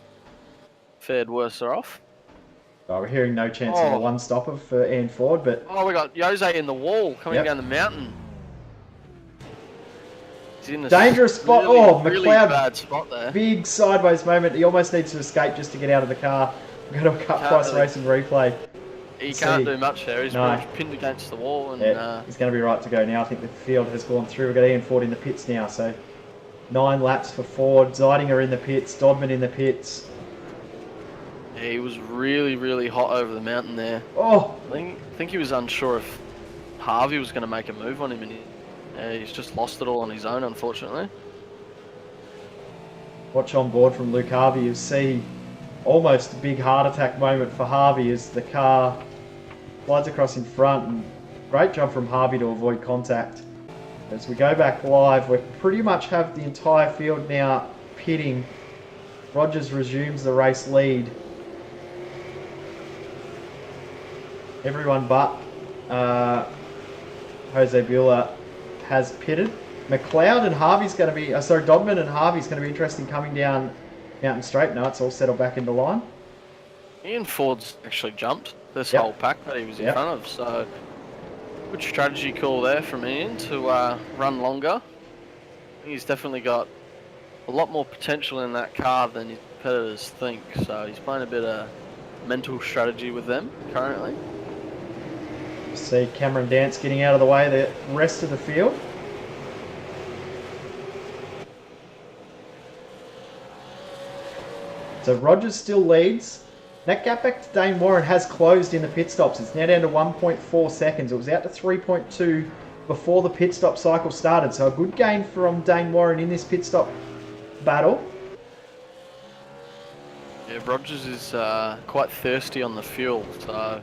fared worse off. Oh, we're hearing no chance of a one-stopper for Ian Ford, but... Oh, we got Jose in the wall coming down the mountain. He's in a dangerous spot. McLeod, really bad spot there. Big sideways moment. He almost needs to escape just to get out of the car. Go to a cut price racing replay. He can't do much there. He's pinned against the wall. And he's going to be right to go now. I think the field has gone through. We've got Ian Ford in the pits now, so 9 laps for Ford. Zeidinger in the pits. Dodman in the pits. Yeah, he was really, really hot over the mountain there. Oh! I think he was unsure if Harvey was going to make a move on him, and he's just lost it all on his own, unfortunately. Watch on board from Luke Harvey. You see almost a big heart attack moment for Harvey as the car slides across in front. And great job from Harvey to avoid contact. As we go back live, we pretty much have the entire field now pitting. Rogers resumes the race lead. Everyone but Jose Bueller has pitted. McLeod and Harvey's going to be... Dodman and Harvey's going to be interesting coming down Mountain Straight. No, it's all settled back into line. Ian Ford's actually jumped this whole pack that he was in front of. So, good strategy call there from Ian to run longer. He's definitely got a lot more potential in that car than his competitors think. So, he's playing a bit of mental strategy with them currently. See Cameron Dance getting out of the way the rest of the field. So Rogers still leads. That gap back to Dane Warren has closed in the pit stops. It's now down to 1.4 seconds. It was out to 3.2 before the pit stop cycle started. So a good gain from Dane Warren in this pit stop battle. Yeah, Rogers is quite thirsty on the fuel, so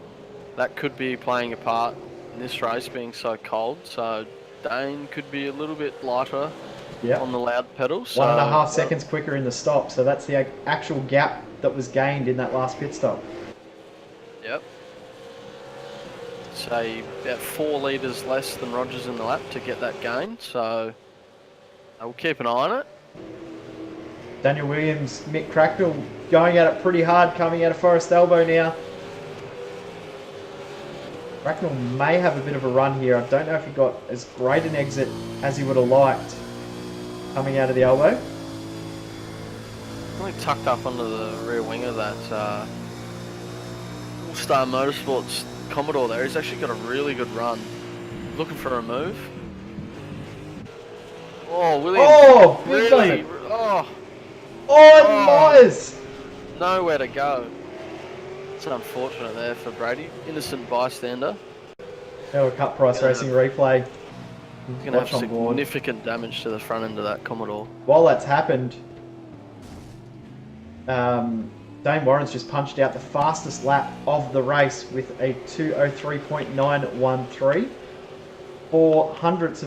that could be playing a part in this race being so cold. So Dane could be a little bit lighter on the loud pedals. So 1.5 seconds quicker in the stop. So that's the actual gap that was gained in that last pit stop. Yep. Say about 4 litres less than Rogers in the lap to get that gain. So we'll keep an eye on it. Daniel Williams, Mick Cracknell going at it pretty hard, coming out of Forest Elbow now. Cracknell may have a bit of a run here. I don't know if he got as great an exit as he would have liked coming out of the elbow. Really tucked up under the rear wing of that All-Star Motorsports Commodore there. He's actually got a really good run. Looking for a move. Oh, Williams. Oh, big really? moment. Oh, Oh, nice. nowhere to go. It's unfortunate there for Brady. Innocent bystander. Now a cut price racing replay. He's going to have Watch on board. significant damage to the front end of that Commodore. While that's happened, Dane Warren's just punched out the fastest lap of the race with a 2:03.913. 500ths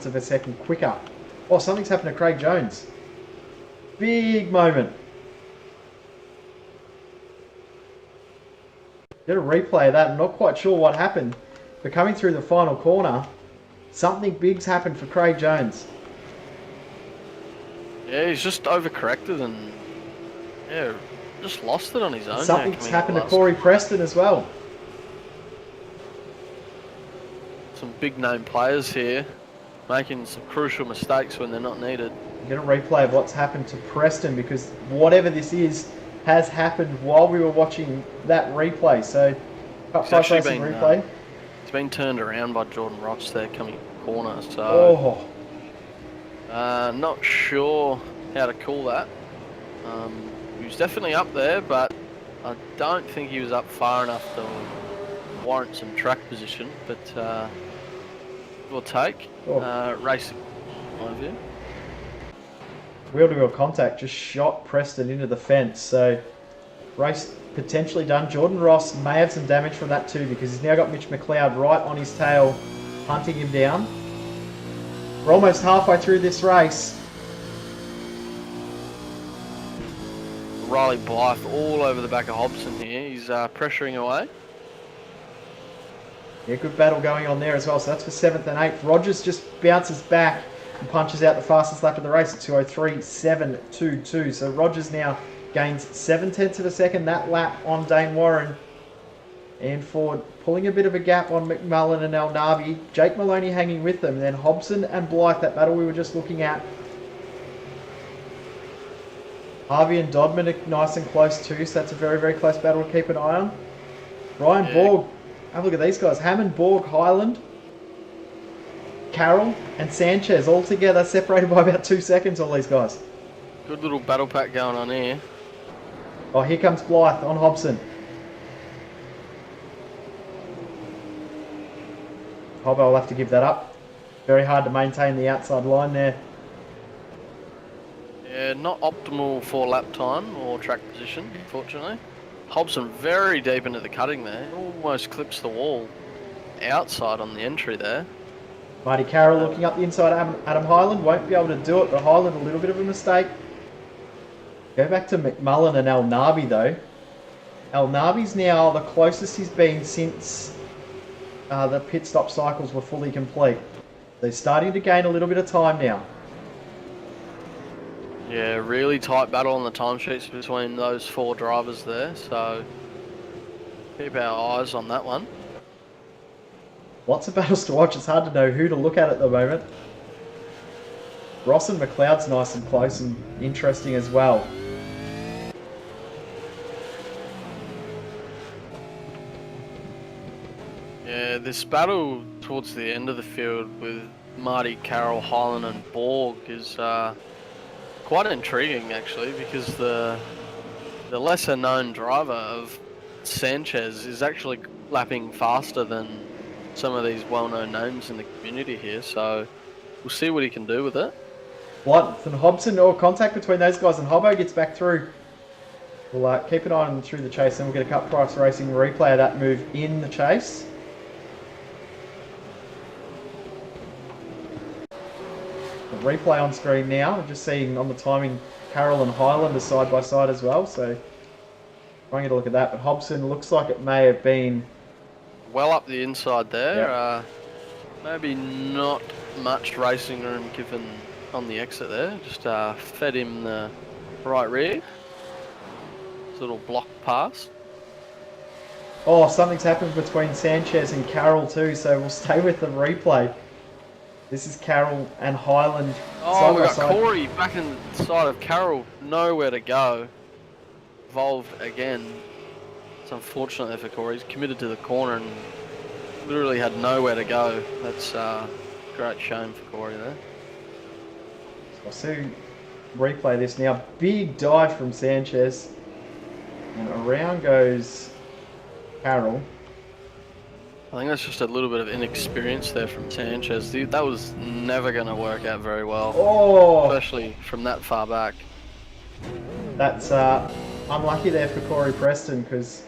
of a second quicker. Oh, something's happened to Craig Jones. Big moment. Did a replay of that. I'm not quite sure what happened. But coming through the final corner, something big's happened for Craig Jones. Yeah, he's just overcorrected and just lost it on his own. Something's happened to Corey Preston as well. Some big name players here making some crucial mistakes when they're not needed. Get a replay of what's happened to Preston, because whatever this is has happened while we were watching that replay. So, cut price racing replay. He's been turned around by Jordan Ross there coming corner. So, not sure how to call that. He was definitely up there, but I don't think he was up far enough to warrant some track position. But we'll take racing. In my view. Wheel-to-wheel contact just shot Preston into the fence, so race potentially done. Jordan Ross may have some damage from that too, because he's now got Mitch McLeod right on his tail, hunting him down. We're almost halfway through this race. Riley Blythe all over the back of Hobson here. He's pressuring away. Yeah, good battle going on there as well, so that's for 7th and 8th. Rogers just bounces back and punches out the fastest lap of the race at 2:03.722. So Rogers now gains 7/10 of a second that lap on Dane Warren. And Ford pulling a bit of a gap on McMullen and El Navi. Jake Maloney hanging with them. Then Hobson and Blythe, that battle we were just looking at. Harvey and Dodman are nice and close too, so that's a very, very close battle to keep an eye on. Ryan Borg, have a look at these guys. Hammond, Borg, Highland, Carroll and Sanchez all together, separated by about 2 seconds, all these guys. Good little battle pack going on here. Oh, here comes Blythe on Hobson. Hobbo will have to give that up. Very hard to maintain the outside line there. Yeah, not optimal for lap time or track position, unfortunately. Hobson very deep into the cutting there. Almost clips the wall outside on the entry there. Marty Carroll looking up the inside. Adam Highland won't be able to do it, but Highland a little bit of a mistake. Go back to McMullen and El Nabi though. El Nabi's now the closest he's been since the pit stop cycles were fully complete. They're starting to gain a little bit of time now. Yeah, really tight battle on the timesheets between those 4 drivers there, so keep our eyes on that one. Lots of battles to watch. It's hard to know who to look at the moment. Ross and McLeod's nice and close and interesting as well. Yeah, this battle towards the end of the field with Marty, Carroll, Highland and Borg is quite intriguing actually, because the lesser known driver of Sanchez is actually lapping faster than some of these well-known names in the community here, so we'll see what he can do with it. Blunt and Hobson, or contact between those guys, and Hobbo gets back through. We'll keep an eye on through the chase, and we'll get a cut price racing replay of that move in the chase. The replay on screen now. I'm just seeing on the timing Carroll and Highland are side by side as well, so trying to get a look at that. But Hobson looks like it may have been well up the inside there. Yep. Maybe not much racing room given on the exit there. Just fed him the right rear. Little block pass. Oh, something's happened between Sanchez and Carroll too, so we'll stay with the replay. This is Carroll and Highland. Oh, we got Corey back inside of Carroll. Nowhere to go. Involved again. unfortunate there for Corey. He's committed to the corner and literally had nowhere to go. That's great shame for Corey there. I'll see replay this now. Big dive from Sanchez. And around goes Carroll. I think that's just a little bit of inexperience there from Sanchez. That was never going to work out very well. Oh! Especially from that far back. That's unlucky there for Corey Preston because...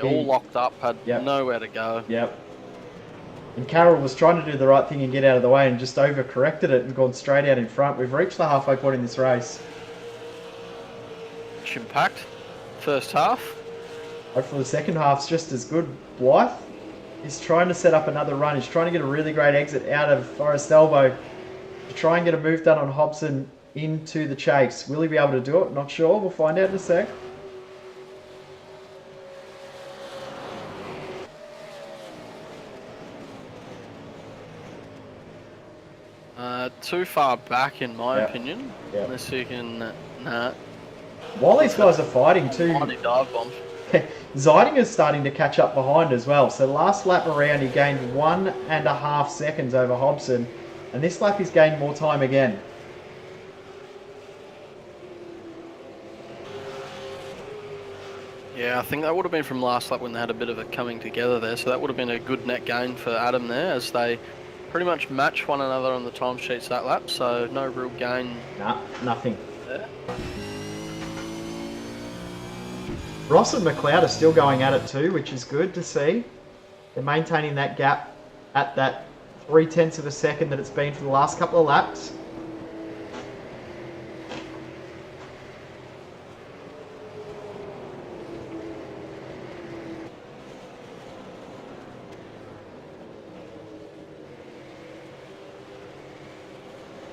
All locked up, had nowhere to go. Yep. And Carroll was trying to do the right thing and get out of the way and just overcorrected it and gone straight out in front. We've reached the halfway point in this race. Much impact. First half. Hopefully the second half's just as good. Blythe is trying to set up another run. He's trying to get a really great exit out of Forest Elbow to try and get a move done on Hobson into the chase. Will he be able to do it? Not sure. We'll find out in a sec. Too far back in my opinion. Unless you can... Nah. While these guys are fighting too... Dive bombs. Zeidinger's starting to catch up behind as well. So last lap around he gained 1.5 seconds over Hobson. And this lap he's gained more time again. Yeah, I think that would have been from last lap when they had a bit of a coming together there. So that would have been a good net gain for Adam there as they pretty much match one another on the timesheets that lap. So no real gain. Nah, nothing. There. Ross and McLeod are still going at it too, which is good to see. They're maintaining that gap at that 0.3 of a second that it's been for the last couple of laps.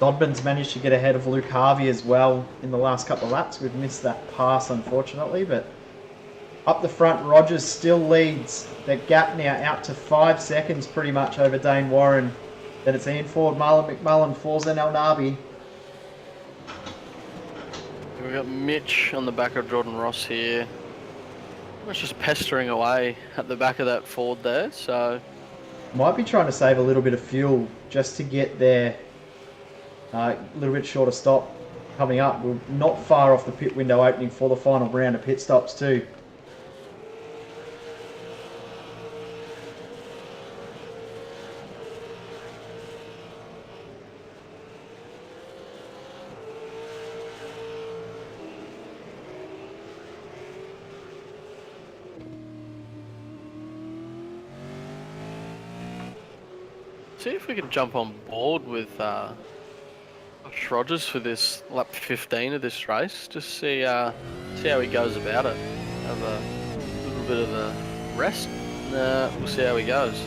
Dodman's managed to get ahead of Luke Harvey as well in the last couple of laps. We've missed that pass, unfortunately, but up the front, Rogers still leads the gap now out to 5 seconds pretty much over Dane Warren. Then it's Ian Ford, Marlon McMullen, Forzen El Nabi. We've got Mitch on the back of Jordan Ross here. It's just pestering away at the back of that Ford there, so... Might be trying to save a little bit of fuel just to get there. A little bit shorter stop coming up. We're not far off the pit window opening for the final round of pit stops too. See if we can jump on board with Josh Rogers for this lap 15 of this race. Just see how he goes about it. Have a little bit of a rest. We'll see how he goes.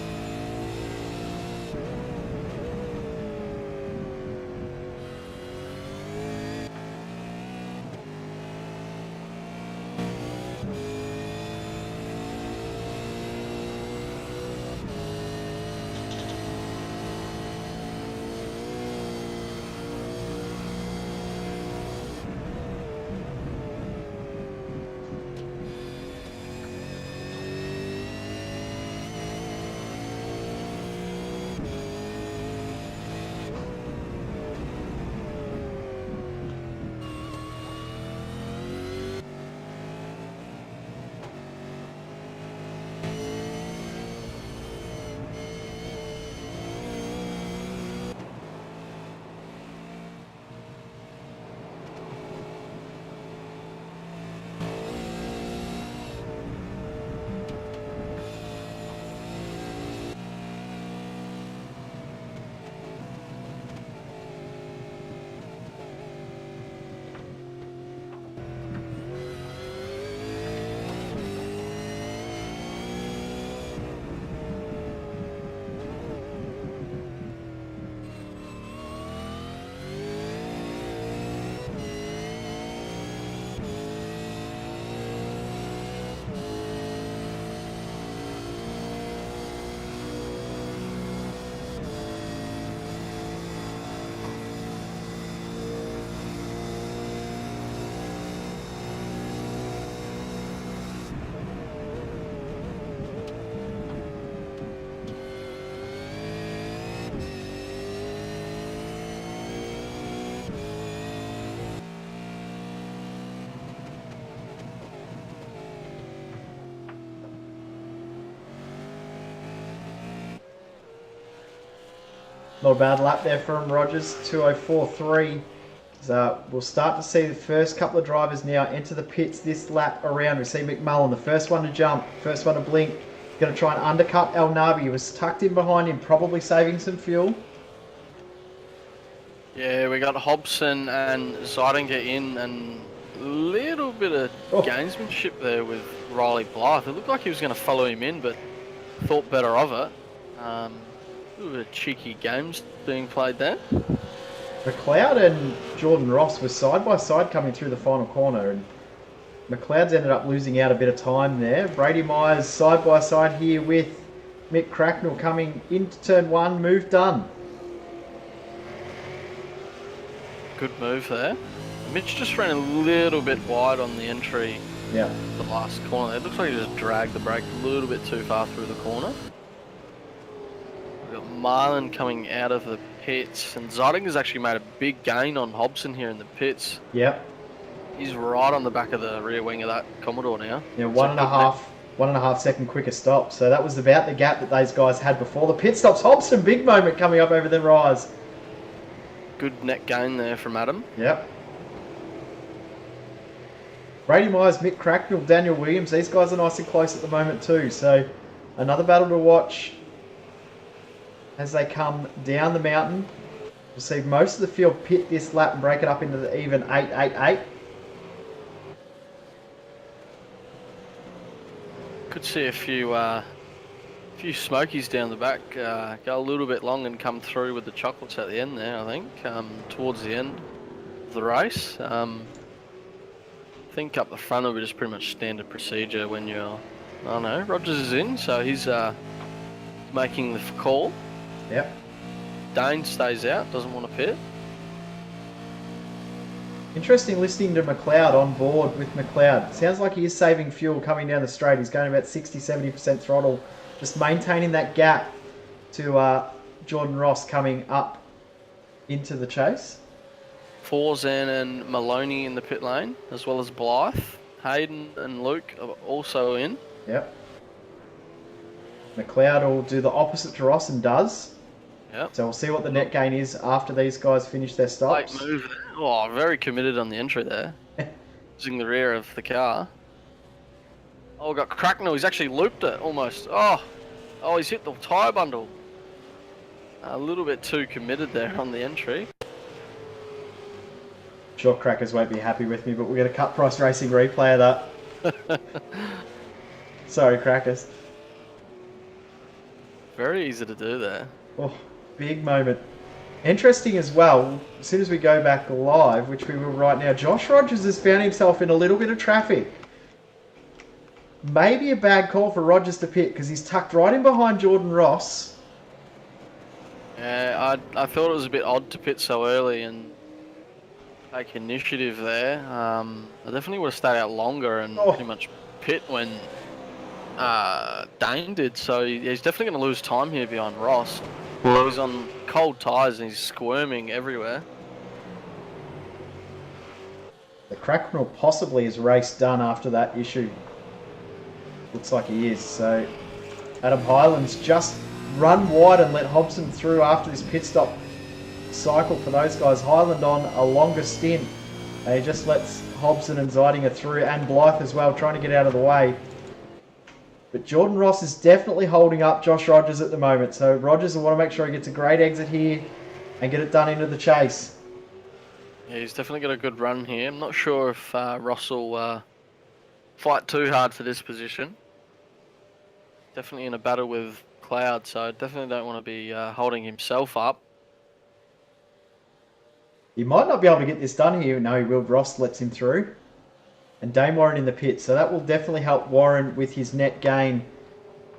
Not a bad lap there from Rogers, 2:04.3. So we'll start to see the first couple of drivers now enter the pits this lap around. We see McMullen, the first one to jump, first one to blink. Going to try and undercut El Nabi, who was tucked in behind him, probably saving some fuel. Yeah, we got Hobson and Zeidinger in, and a little bit of gamesmanship there with Riley Blythe. It looked like he was going to follow him in, but thought better of it. A little bit of cheeky games being played there. McLeod and Jordan Ross were side by side coming through the final corner, and McLeod's ended up losing out a bit of time there. Brady Myers side by side here with Mick Cracknell coming into turn 1, move done. Good move there. Mitch just ran a little bit wide on the entry. Yeah. The last corner. It looks like he just dragged the brake a little bit too far through the corner. We've got Marlon coming out of the pits, and Zeidinger's actually made a big gain on Hobson here in the pits. Yep. He's right on the back of the rear wing of that Commodore now. Yeah, 1.5 second quicker stop. So that was about the gap that those guys had before the pit stops. Hobson, big moment coming up over the rise. Good net gain there from Adam. Yep. Brady Myers, Mick Cracknell, Daniel Williams. These guys are nice and close at the moment too. So another battle to watch as they come down the mountain. We'll see most of the field pit this lap and break it up into the even 8.88. Could see a few smokies down the back go a little bit long and come through with the chocolates at the end there, I think, towards the end of the race. I think up the front will be just pretty much standard procedure when you're... I don't know, Rogers is in, so he's making the call. Yep. Dane stays out, doesn't want to pit. Interesting listening to McLeod on board with McLeod. Sounds like he is saving fuel coming down the straight. He's going about 60-70% throttle. Just maintaining that gap to Jordan Ross coming up into the chase. Forzan and Maloney in the pit lane, as well as Blythe. Hayden and Luke are also in. Yep. McLeod will do the opposite to Ross and does. Yep. So we'll see what the net gain is after these guys finish their stops. Late move. Oh, very committed on the entry there. Using the rear of the car. Oh, we've got Cracknell. He's actually looped it almost. Oh, he's hit the tyre bundle. A little bit too committed there on the entry. Sure, Crackers won't be happy with me, but we'll get a cut price racing replay of that. Sorry, Crackers. Very easy to do there. Oh, big moment. Interesting as well, as soon as we go back live, which we will right now, Josh Rogers has found himself in a little bit of traffic. Maybe a bad call for Rogers to pit because he's tucked right in behind Jordan Ross. Yeah, I thought it was a bit odd to pit so early and take initiative there. I definitely would have stayed out longer and pretty much pit when Dane did. So he's definitely going to lose time here behind Ross. Well, he's on cold tyres and he's squirming everywhere. The Cracknell possibly is race done after that issue. Looks like he is. So Adam Hyland's just run wide and let Hobson through after this pit stop cycle for those guys. Hyland on a longer stint. He just lets Hobson and Zeidinger through, and Blythe as well, trying to get out of the way. But Jordan Ross is definitely holding up Josh Rogers at the moment. So Rogers will want to make sure he gets a great exit here and get it done into the chase. Yeah, he's definitely got a good run here. I'm not sure if Ross will fight too hard for this position. Definitely in a battle with Cloud, so definitely don't want to be holding himself up. He might not be able to get this done here. No, he will. Ross lets him through. And Dane Warren in the pit. So that will definitely help Warren with his net gain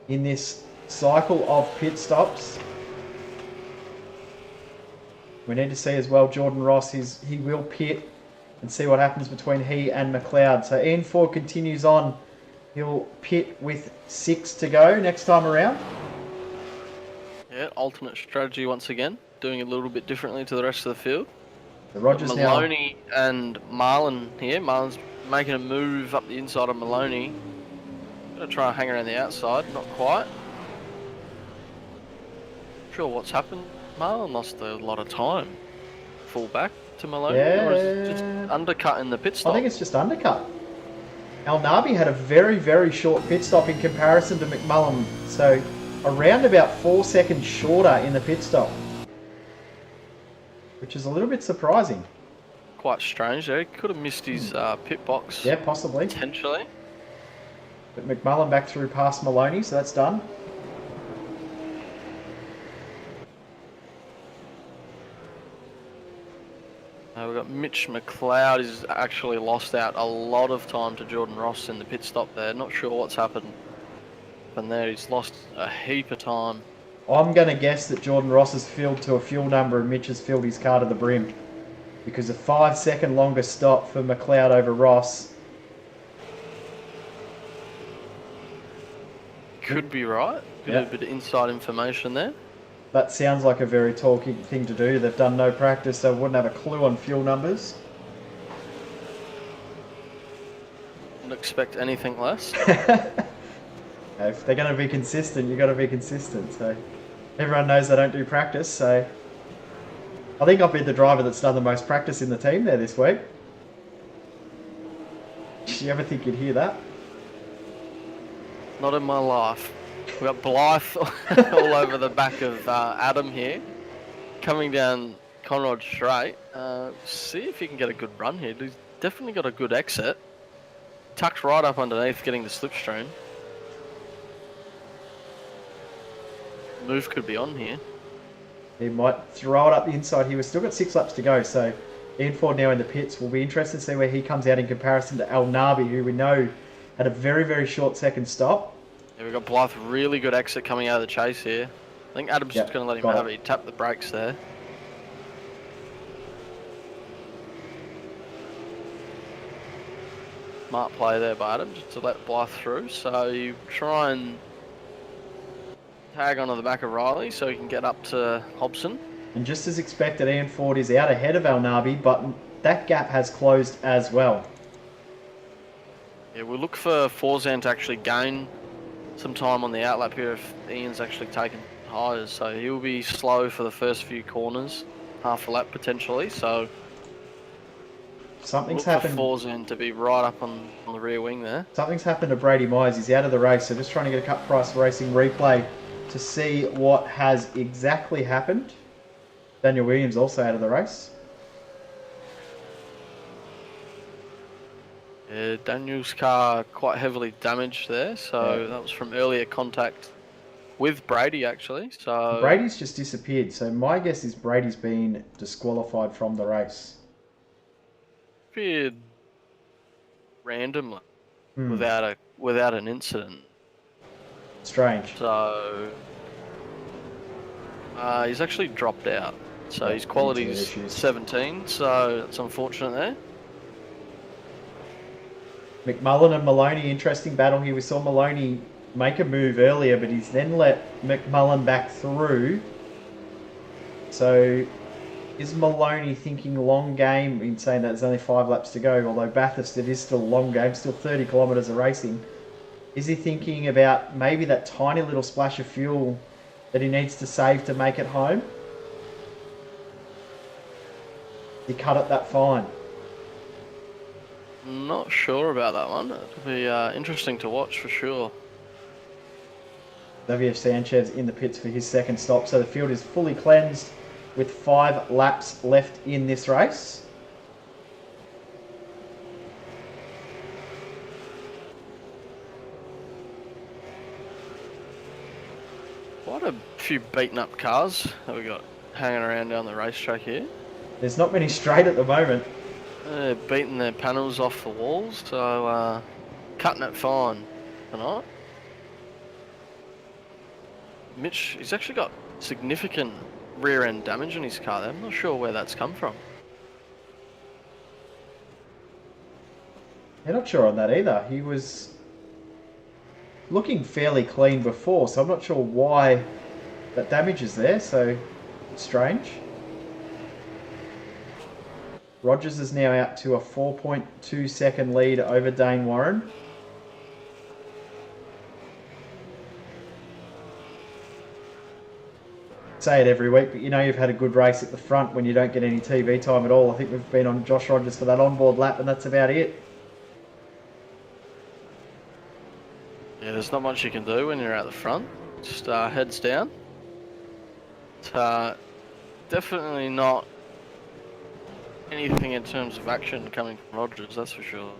in this cycle of pit stops. We need to see as well Jordan Ross. He will pit and see what happens between he and McLeod. So Ian Ford continues on. He'll pit with 6 to go next time around. Yeah, alternate strategy once again. Doing it a little bit differently to the rest of the field. So Rogers Maloney and Marlon here. Marlon's making a move up the inside of Maloney. Gonna try and hang around the outside, not quite. Sure what's happened. Marlon lost a lot of time. Full back to Maloney, Yeah. or is it just undercut in the pit stop? I think it's just undercut. El Nabi had a very, very short pit stop in comparison to McMullen, so around about 4 seconds shorter in the pit stop, which is a little bit surprising. Quite strange there. He could have missed his pit box. Yeah, possibly. Potentially. But McMullen back through past Maloney, so that's done. We've got Mitch McLeod. He's actually lost out a lot of time to Jordan Ross in the pit stop there. Not sure what's happened. And there, he's lost a heap of time. I'm going to guess that Jordan Ross has filled to a fuel number and Mitch has filled his car to the brim. Because a 5 second longer stop for McLeod over Ross. Could be right. Could have a bit of inside information there. That sounds like a very talky thing to do. They've done no practice, so wouldn't have a clue on fuel numbers. Wouldn't expect anything less. If they're going to be consistent, you've got to be consistent. So everyone knows they don't do practice, so I think I've been the driver that's done the most practice in the team there this week. Did you ever think you'd hear that? Not in my life. We've got Blythe all over the back of Adam here. Coming down Conrod straight. See if he can get a good run here. He's definitely got a good exit. Tucked right up underneath, getting the slipstream. Move could be on here. He might throw it up the inside here. We've still got 6 laps to go, so Ian Ford now in the pits. We'll be interested to see where he comes out in comparison to El Nabi, who we know had a very, very short second stop. Yeah, we've got Blythe, really good exit coming out of the chase here. I think Adam's just going to let him have it. He tapped the brakes there. Smart play there by Adam, just to let Blythe through. So you try and tag onto the back of Riley so he can get up to Hobson. And just as expected, Ian Ford is out ahead of El Nabi, but that gap has closed as well. Yeah, we'll look for Forzan to actually gain some time on the outlap here if Ian's actually taken tyres. So he'll be slow for the first few corners, half a lap potentially. So something's look happened. For Forzan to be right up on the rear wing there. Something's happened to Brady Myers. He's out of the race. So just trying to get a Cut Price Racing replay to see what has exactly happened. Daniel Williams also out of the race. Yeah, Daniel's car quite heavily damaged there, so that was from earlier contact with Brady actually. So Brady's just disappeared, so my guess is Brady's been disqualified from the race. Appeared randomly without an incident. Strange. So he's actually dropped out. So his quality's 17, so that's unfortunate there. McMullen and Maloney, interesting battle here. We saw Maloney make a move earlier, but he's then let McMullen back through. So is Maloney thinking long game in saying that there's only 5 laps to go? Although Bathurst, it is still a long game, still 30 kilometres of racing. Is he thinking about maybe that tiny little splash of fuel that he needs to save to make it home? He cut it that fine. Not sure about that one. It'll be interesting to watch for sure. WF Sanchez in the pits for his second stop. So the field is fully cleansed with 5 laps left in this race. Quite a few beaten up cars that we got hanging around down the racetrack here. There's not many straight at the moment. They're beating their panels off the walls, so cutting it fine tonight. Mitch, he's actually got significant rear end damage in his car there. I'm not sure where that's come from. I'm not sure on that either. He was looking fairly clean before, so I'm not sure why that damage is there, so strange. Rogers is now out to a 4.2 second lead over Dane Warren. say it every week, but you know you've had a good race at the front when you don't get any TV time at all. I think we've been on Josh Rogers for that onboard lap, and that's about it. Yeah, there's not much you can do when you're out the front. Just heads down. It's definitely not anything in terms of action coming from Rogers, that's for sure.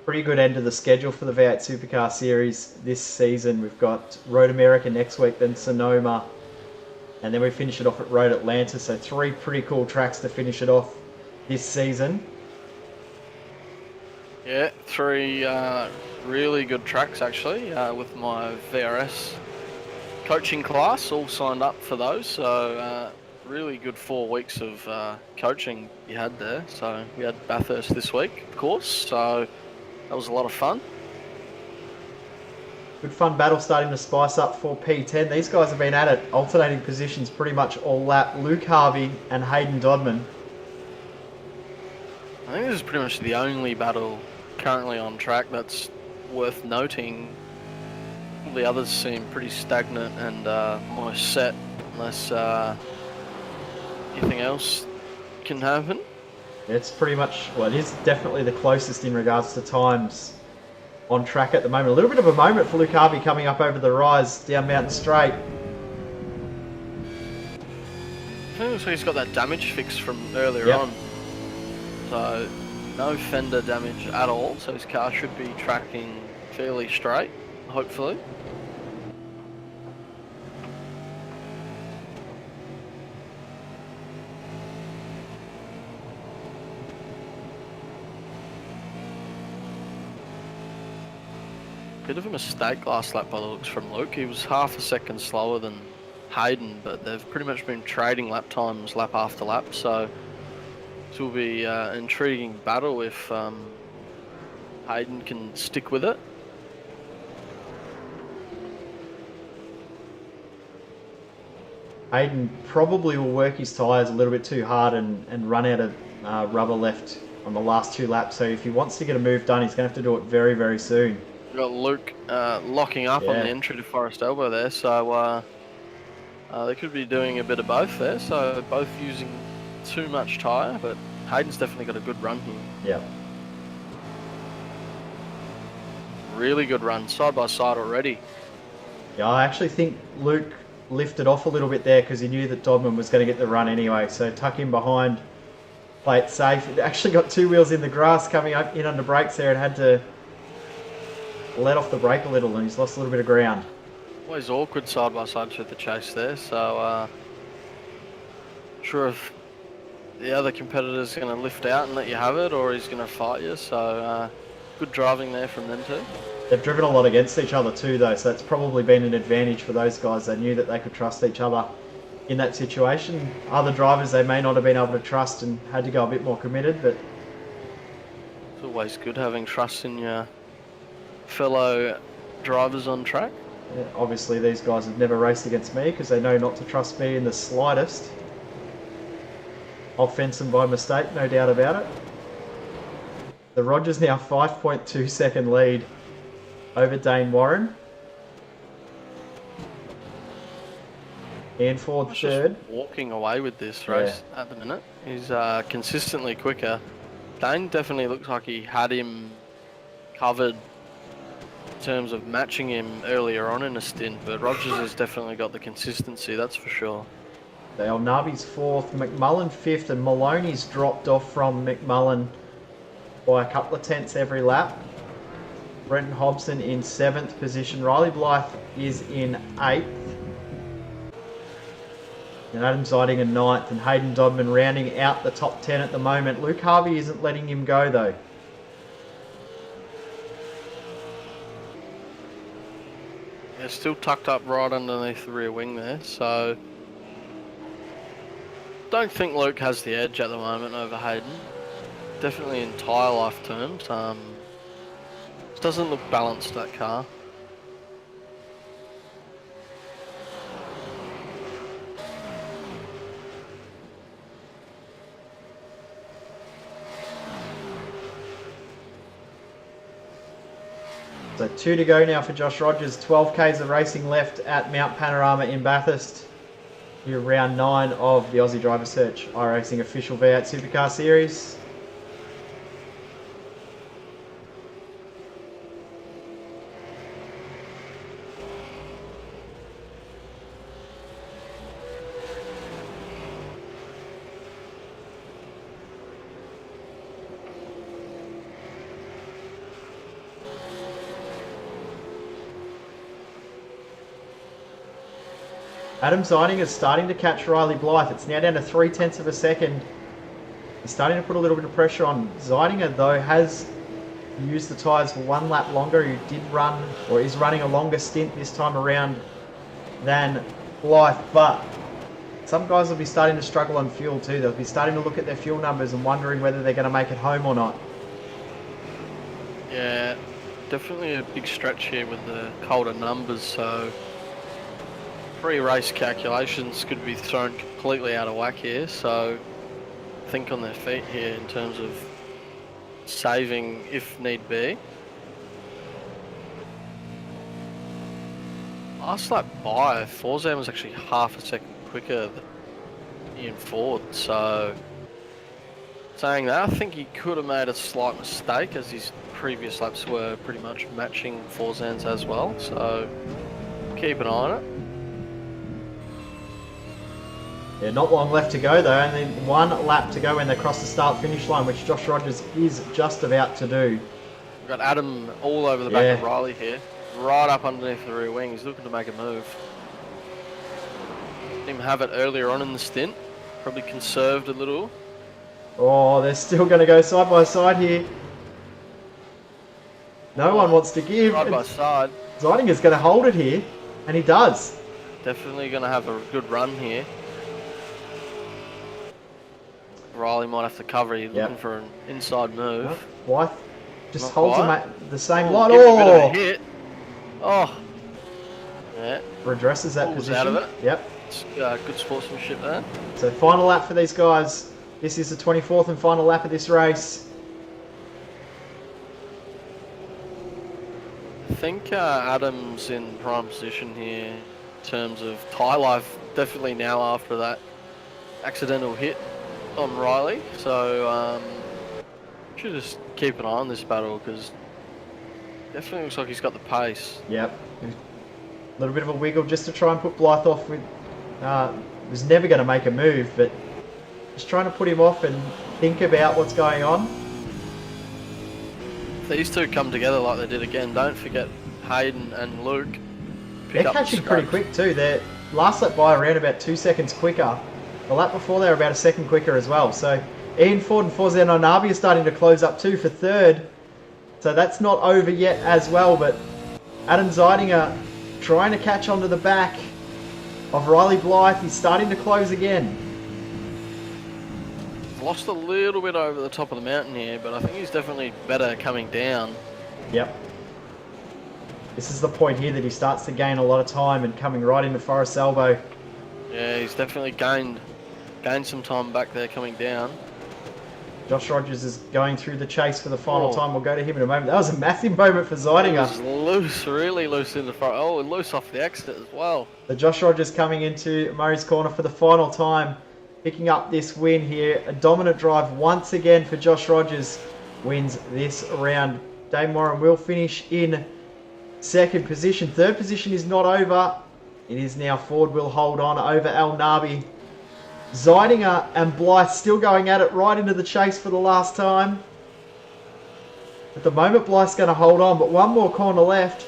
Pretty good end of the schedule for the V8 Supercar Series this season. We've got Road America next week, then Sonoma, and then we finish it off at Road Atlanta. So 3 pretty cool tracks to finish it off this season. Yeah, 3 really good tracks actually, with my VRS coaching class, all signed up for those. So really good 4 weeks of coaching you had there. So we had Bathurst this week, of course. So that was a lot of fun. Good fun battle starting to spice up for P10. These guys have been at it, alternating positions pretty much all lap. Luke Harvey and Hayden Dodman. I think this is pretty much the only battle currently on track that's worth noting. All the others seem pretty stagnant and almost set, unless anything else can happen. It's pretty much, well, it is definitely the closest in regards to times on track at the moment. A little bit of a moment for Luke Harvey coming up over the rise down Mountain Straight. I think also he's got that damage fix from earlier on. So no fender damage at all, so his car should be tracking fairly straight, hopefully. Bit of a mistake last lap by the looks from Luke. He was half a second slower than Hayden, but they've pretty much been trading lap times lap after lap, so this will be an intriguing battle if Hayden can stick with it. Hayden probably will work his tyres a little bit too hard and run out of rubber left on the last 2 laps, so if he wants to get a move done, he's going to have to do it very, very soon. We've got Luke locking up on the entry to Forest Elbow there, so they could be doing a bit of both there, so both using too much tyre, but Hayden's definitely got a good run here. Yeah. Really good run, side by side already. Yeah, I actually think Luke lifted off a little bit there because he knew that Dodman was going to get the run anyway, so tuck him behind, play it safe. It actually got 2 wheels in the grass coming up in under brakes there and had to let off the brake a little, and he's lost a little bit of ground. Always awkward side by side through the chase there, so sure if the other competitor's going to lift out and let you have it, or he's going to fight you, so good driving there from them too. They've driven a lot against each other too though, so it's probably been an advantage for those guys. They knew that they could trust each other in that situation. Other drivers they may not have been able to trust and had to go a bit more committed, but it's always good having trust in your fellow drivers on track. Yeah, obviously these guys have never raced against me because they know not to trust me in the slightest. I'll fence them by mistake, no doubt about it. The Rogers now 5.2 second lead over Dane Warren. And Ford third. Just walking away with this race at the minute. He's consistently quicker. Dane definitely looks like he had him covered in terms of matching him earlier on in a stint, but Rogers has definitely got the consistency, that's for sure. Dale Narby's 4th, McMullen 5th, and Maloney's dropped off from McMullen by a couple of tenths every lap. Brenton Hobson in 7th position. Riley Blythe is in 8th. And Adam Ziding in 9th, and Hayden Dodman rounding out the top 10 at the moment. Luke Harvey isn't letting him go though. They're still tucked up right underneath the rear wing there, so don't think Luke has the edge at the moment over Hayden. Definitely in tyre life terms. Doesn't look balanced, that car. So 2 to go now for Josh Rogers. 12 Ks of racing left at Mount Panorama in Bathurst. Here round 9 of the Aussie Driver Search iRacing official V8 Supercar Series. Adam Zeining is starting to catch Riley Blythe. It's now down to 0.3 of a second. He's starting to put a little bit of pressure on. Zeininger, though, has used the tyres for 1 lap longer. He did run, or is running a longer stint this time around than Blythe. But some guys will be starting to struggle on fuel too. They'll be starting to look at their fuel numbers and wondering whether they're going to make it home or not. Yeah, definitely a big stretch here with the colder numbers, so pre-race calculations could be thrown completely out of whack here, so think on their feet here in terms of saving if need be. Last lap by, Forzan was actually half a second quicker than Ian Ford, so saying that, I think he could have made a slight mistake as his previous laps were pretty much matching Forzan's as well, so keep an eye on it. Yeah, not long left to go though, only 1 lap to go when they cross the start-finish line, which Josh Rogers is just about to do. We've got Adam all over the back of Riley here, right up underneath the rear wing. He's looking to make a move. Let him have it earlier on in the stint, probably conserved a little. Oh, they're still going to go side by side here. No one wants to give. Side by side. Zeininger's going to hold it here, and he does. Definitely going to have a good run here. Riley might have to cover. He's looking for an inside move. No, Blythe just Not holds quite. him at the same line. Give him a bit of a hit. Oh. Yeah. Redresses that Pulls position. out of it. Yep. It's, good sportsmanship there. So final lap for these guys. This is the 24th and final lap of this race. I think Adam's in prime position here in terms of tyre life, definitely now after that accidental hit on Riley, so should just keep an eye on this battle because definitely looks like he's got the pace. Yep. A little bit of a wiggle just to try and put Blythe off with... was never going to make a move, but just trying to put him off and think about what's going on. If these two come together like they did again, don't forget Hayden and Luke. They're catching pretty quick too. Their last lap by around about 2 seconds quicker. The lap before they were about a second quicker as well. So Ian Ford and Forzan Onabi are starting to close up too for third. So that's not over yet as well, but Adam Zeininger trying to catch onto the back of Riley Blythe. He's starting to close again. Lost a little bit over the top of the mountain here, but I think he's definitely better coming down. Yep. This is the point here that he starts to gain a lot of time and coming right into Forrest's elbow. Yeah, he's definitely gained some time back there coming down. Josh Rogers is going through the chase for the final time. We'll go to him in a moment. That was a massive moment for Zeininger. It was loose, really loose in the front. Oh, and loose off the exit as well. So Josh Rogers coming into Murray's corner for the final time, picking up this win here. A dominant drive once again for Josh Rogers. Wins this round. Dave Moran will finish in second position. Third position is not over. It is now Ford will hold on over El Nabi. Zeininger and Blythe still going at it right into the chase for the last time. At the moment, Blythe's going to hold on, but one more corner left.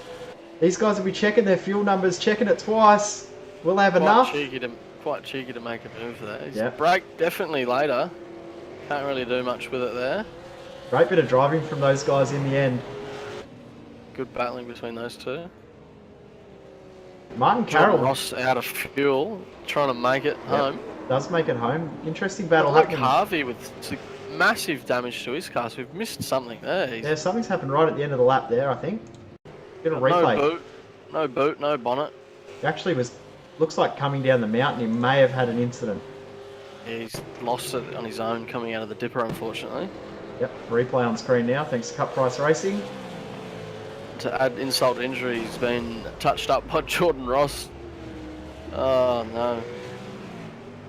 These guys will be checking their fuel numbers, checking it twice. Will they have enough? Quite cheeky to make a move there. His brake definitely later. Can't really do much with it there. Great bit of driving from those guys in the end. Good battling between those two. Martin Carroll. Ross out of fuel, trying to make it home. Does make it home. Interesting battle Luke happening. Harvey with massive damage to his car. So we've missed something there. Yeah, something's happened right at the end of the lap there, I think. Get a replay. No boot, no bonnet. He actually looks like coming down the mountain. He may have had an incident. Yeah, he's lost it on his own coming out of the dipper, unfortunately. Yep, replay on screen now, thanks to Cut Price Racing. To add insult to injury, he's been touched up by Jordan Ross. Oh no.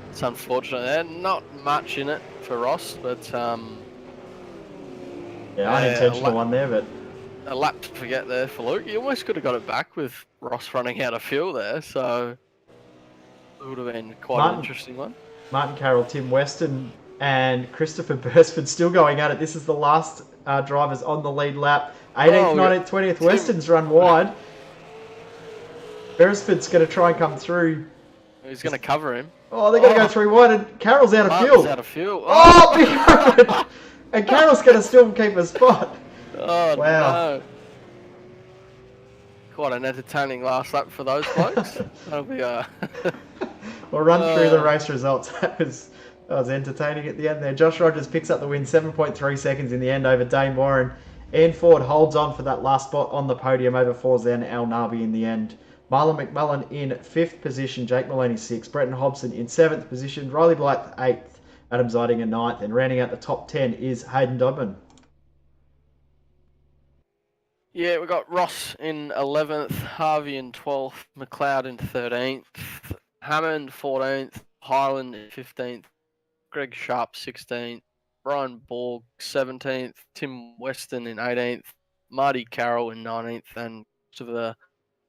It's unfortunate. There's not much in it for Ross, but yeah, unintentional one there, but a lap to forget there for Luke. He almost could have got it back with Ross running out of fuel there, so it would have been quite an interesting one. Martin Carroll, Tim Weston, and Christopher Beresford still going at it. This is the last drivers on the lead lap. 18th, 19th, 20th. Weston's run wide. Beresford's going to try and come through. He's going to cover him. Oh, they're going to go through wide, and Carroll's out of fuel. Martin's out of fuel. Oh, big open. And Carroll's going to still keep a spot. Oh, wow. No. Quite an entertaining last lap for those blokes. That'll be We'll run through the race results. That was entertaining at the end there. Josh Rogers picks up the win, 7.3 seconds in the end over Dane Warren. Ian Ford holds on for that last spot on the podium over Forzen Al Nabi in the end. Marlon McMullen in 5th position, Jake Maloney 6th, Bretton Hobson in 7th position, Riley Blythe 8th, Adam Zeidinger 9th, and rounding out the top 10 is Hayden Dodman. Yeah, we got Ross in 11th, Harvey in 12th, McLeod in 13th, Hammond 14th, Highland in 15th, Greg Sharp 16th, Brian Borg 17th, Tim Weston in 18th, Marty Carroll in 19th, and Christopher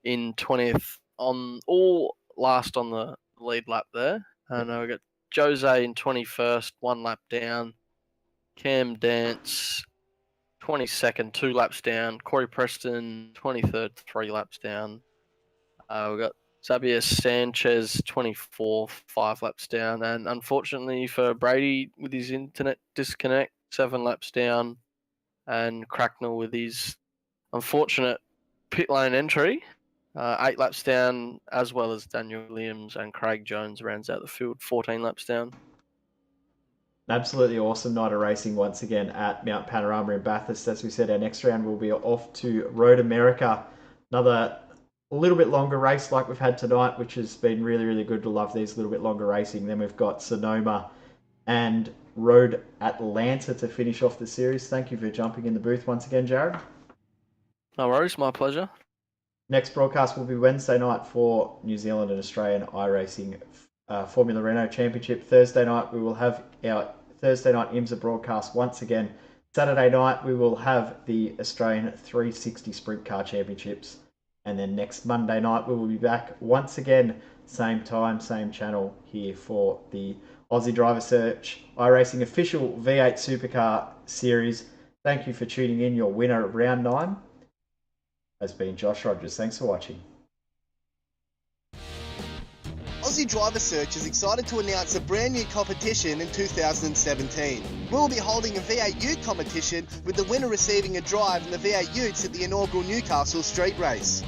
in 20th, on all last on the lead lap there. And we got Jose in 21st, 1 lap down, Cam Dance 22nd, 2 laps down, Corey Preston 23rd, 3 laps down. We got Xavier Sanchez 24th, 5 laps down, and unfortunately for Brady with his internet disconnect, 7 laps down, and Cracknell with his unfortunate pit lane entry, 8 laps down, as well as Daniel Williams and Craig Jones rounds out the field, 14 laps down. Absolutely awesome night of racing once again at Mount Panorama in Bathurst. As we said, our next round will be off to Road America. Another little bit longer race like we've had tonight, which has been really, really good to love these little bit longer racing. Then we've got Sonoma and Road Atlanta to finish off the series. Thank you for jumping in the booth once again, Jared. No worries, my pleasure. Next broadcast will be Wednesday night for New Zealand and Australian iRacing Formula Renault Championship. Thursday night we will have our Thursday night IMSA broadcast once again. Saturday night we will have the Australian 360 Sprint Car Championships. And then next Monday night we will be back once again, same time, same channel here for the Aussie Driver Search iRacing official V8 Supercar Series. Thank you for tuning in. Your winner of round 9 has been Josh Rogers. Thanks for watching. Aussie Driver Search is excited to announce a brand new competition in 2017. We will be holding a V8 Ute competition with the winner receiving a drive in the V8 Utes at the inaugural Newcastle Street Race.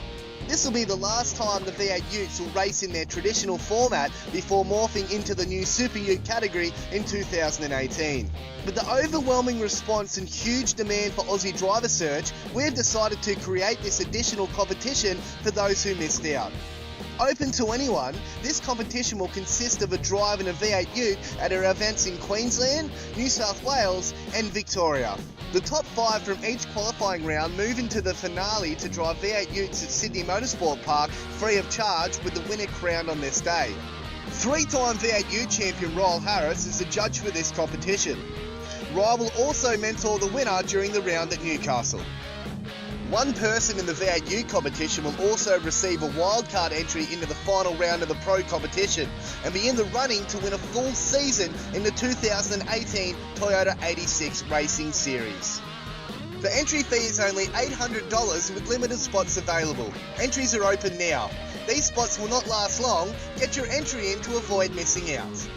This will be the last time the V8 Utes will race in their traditional format before morphing into the new Super Ute category in 2018. With the overwhelming response and huge demand for Aussie Driver Search, we have decided to create this additional competition for those who missed out. Open to anyone, this competition will consist of a drive in a V8 Ute at our events in Queensland, New South Wales and Victoria. The top 5 from each qualifying round move into the finale to drive V8 Utes at Sydney Motorsport Park free of charge, with the winner crowned on this day. 3-time V8 Ute champion Ryle Harris is the judge for this competition. Ryle will also mentor the winner during the round at Newcastle. One person in the V8 Ute competition will also receive a wildcard entry into the final round of the Pro competition and be in the running to win a full season in the 2018 Toyota 86 Racing Series. The entry fee is only $800 with limited spots available. Entries are open now. These spots will not last long. Get your entry in to avoid missing out.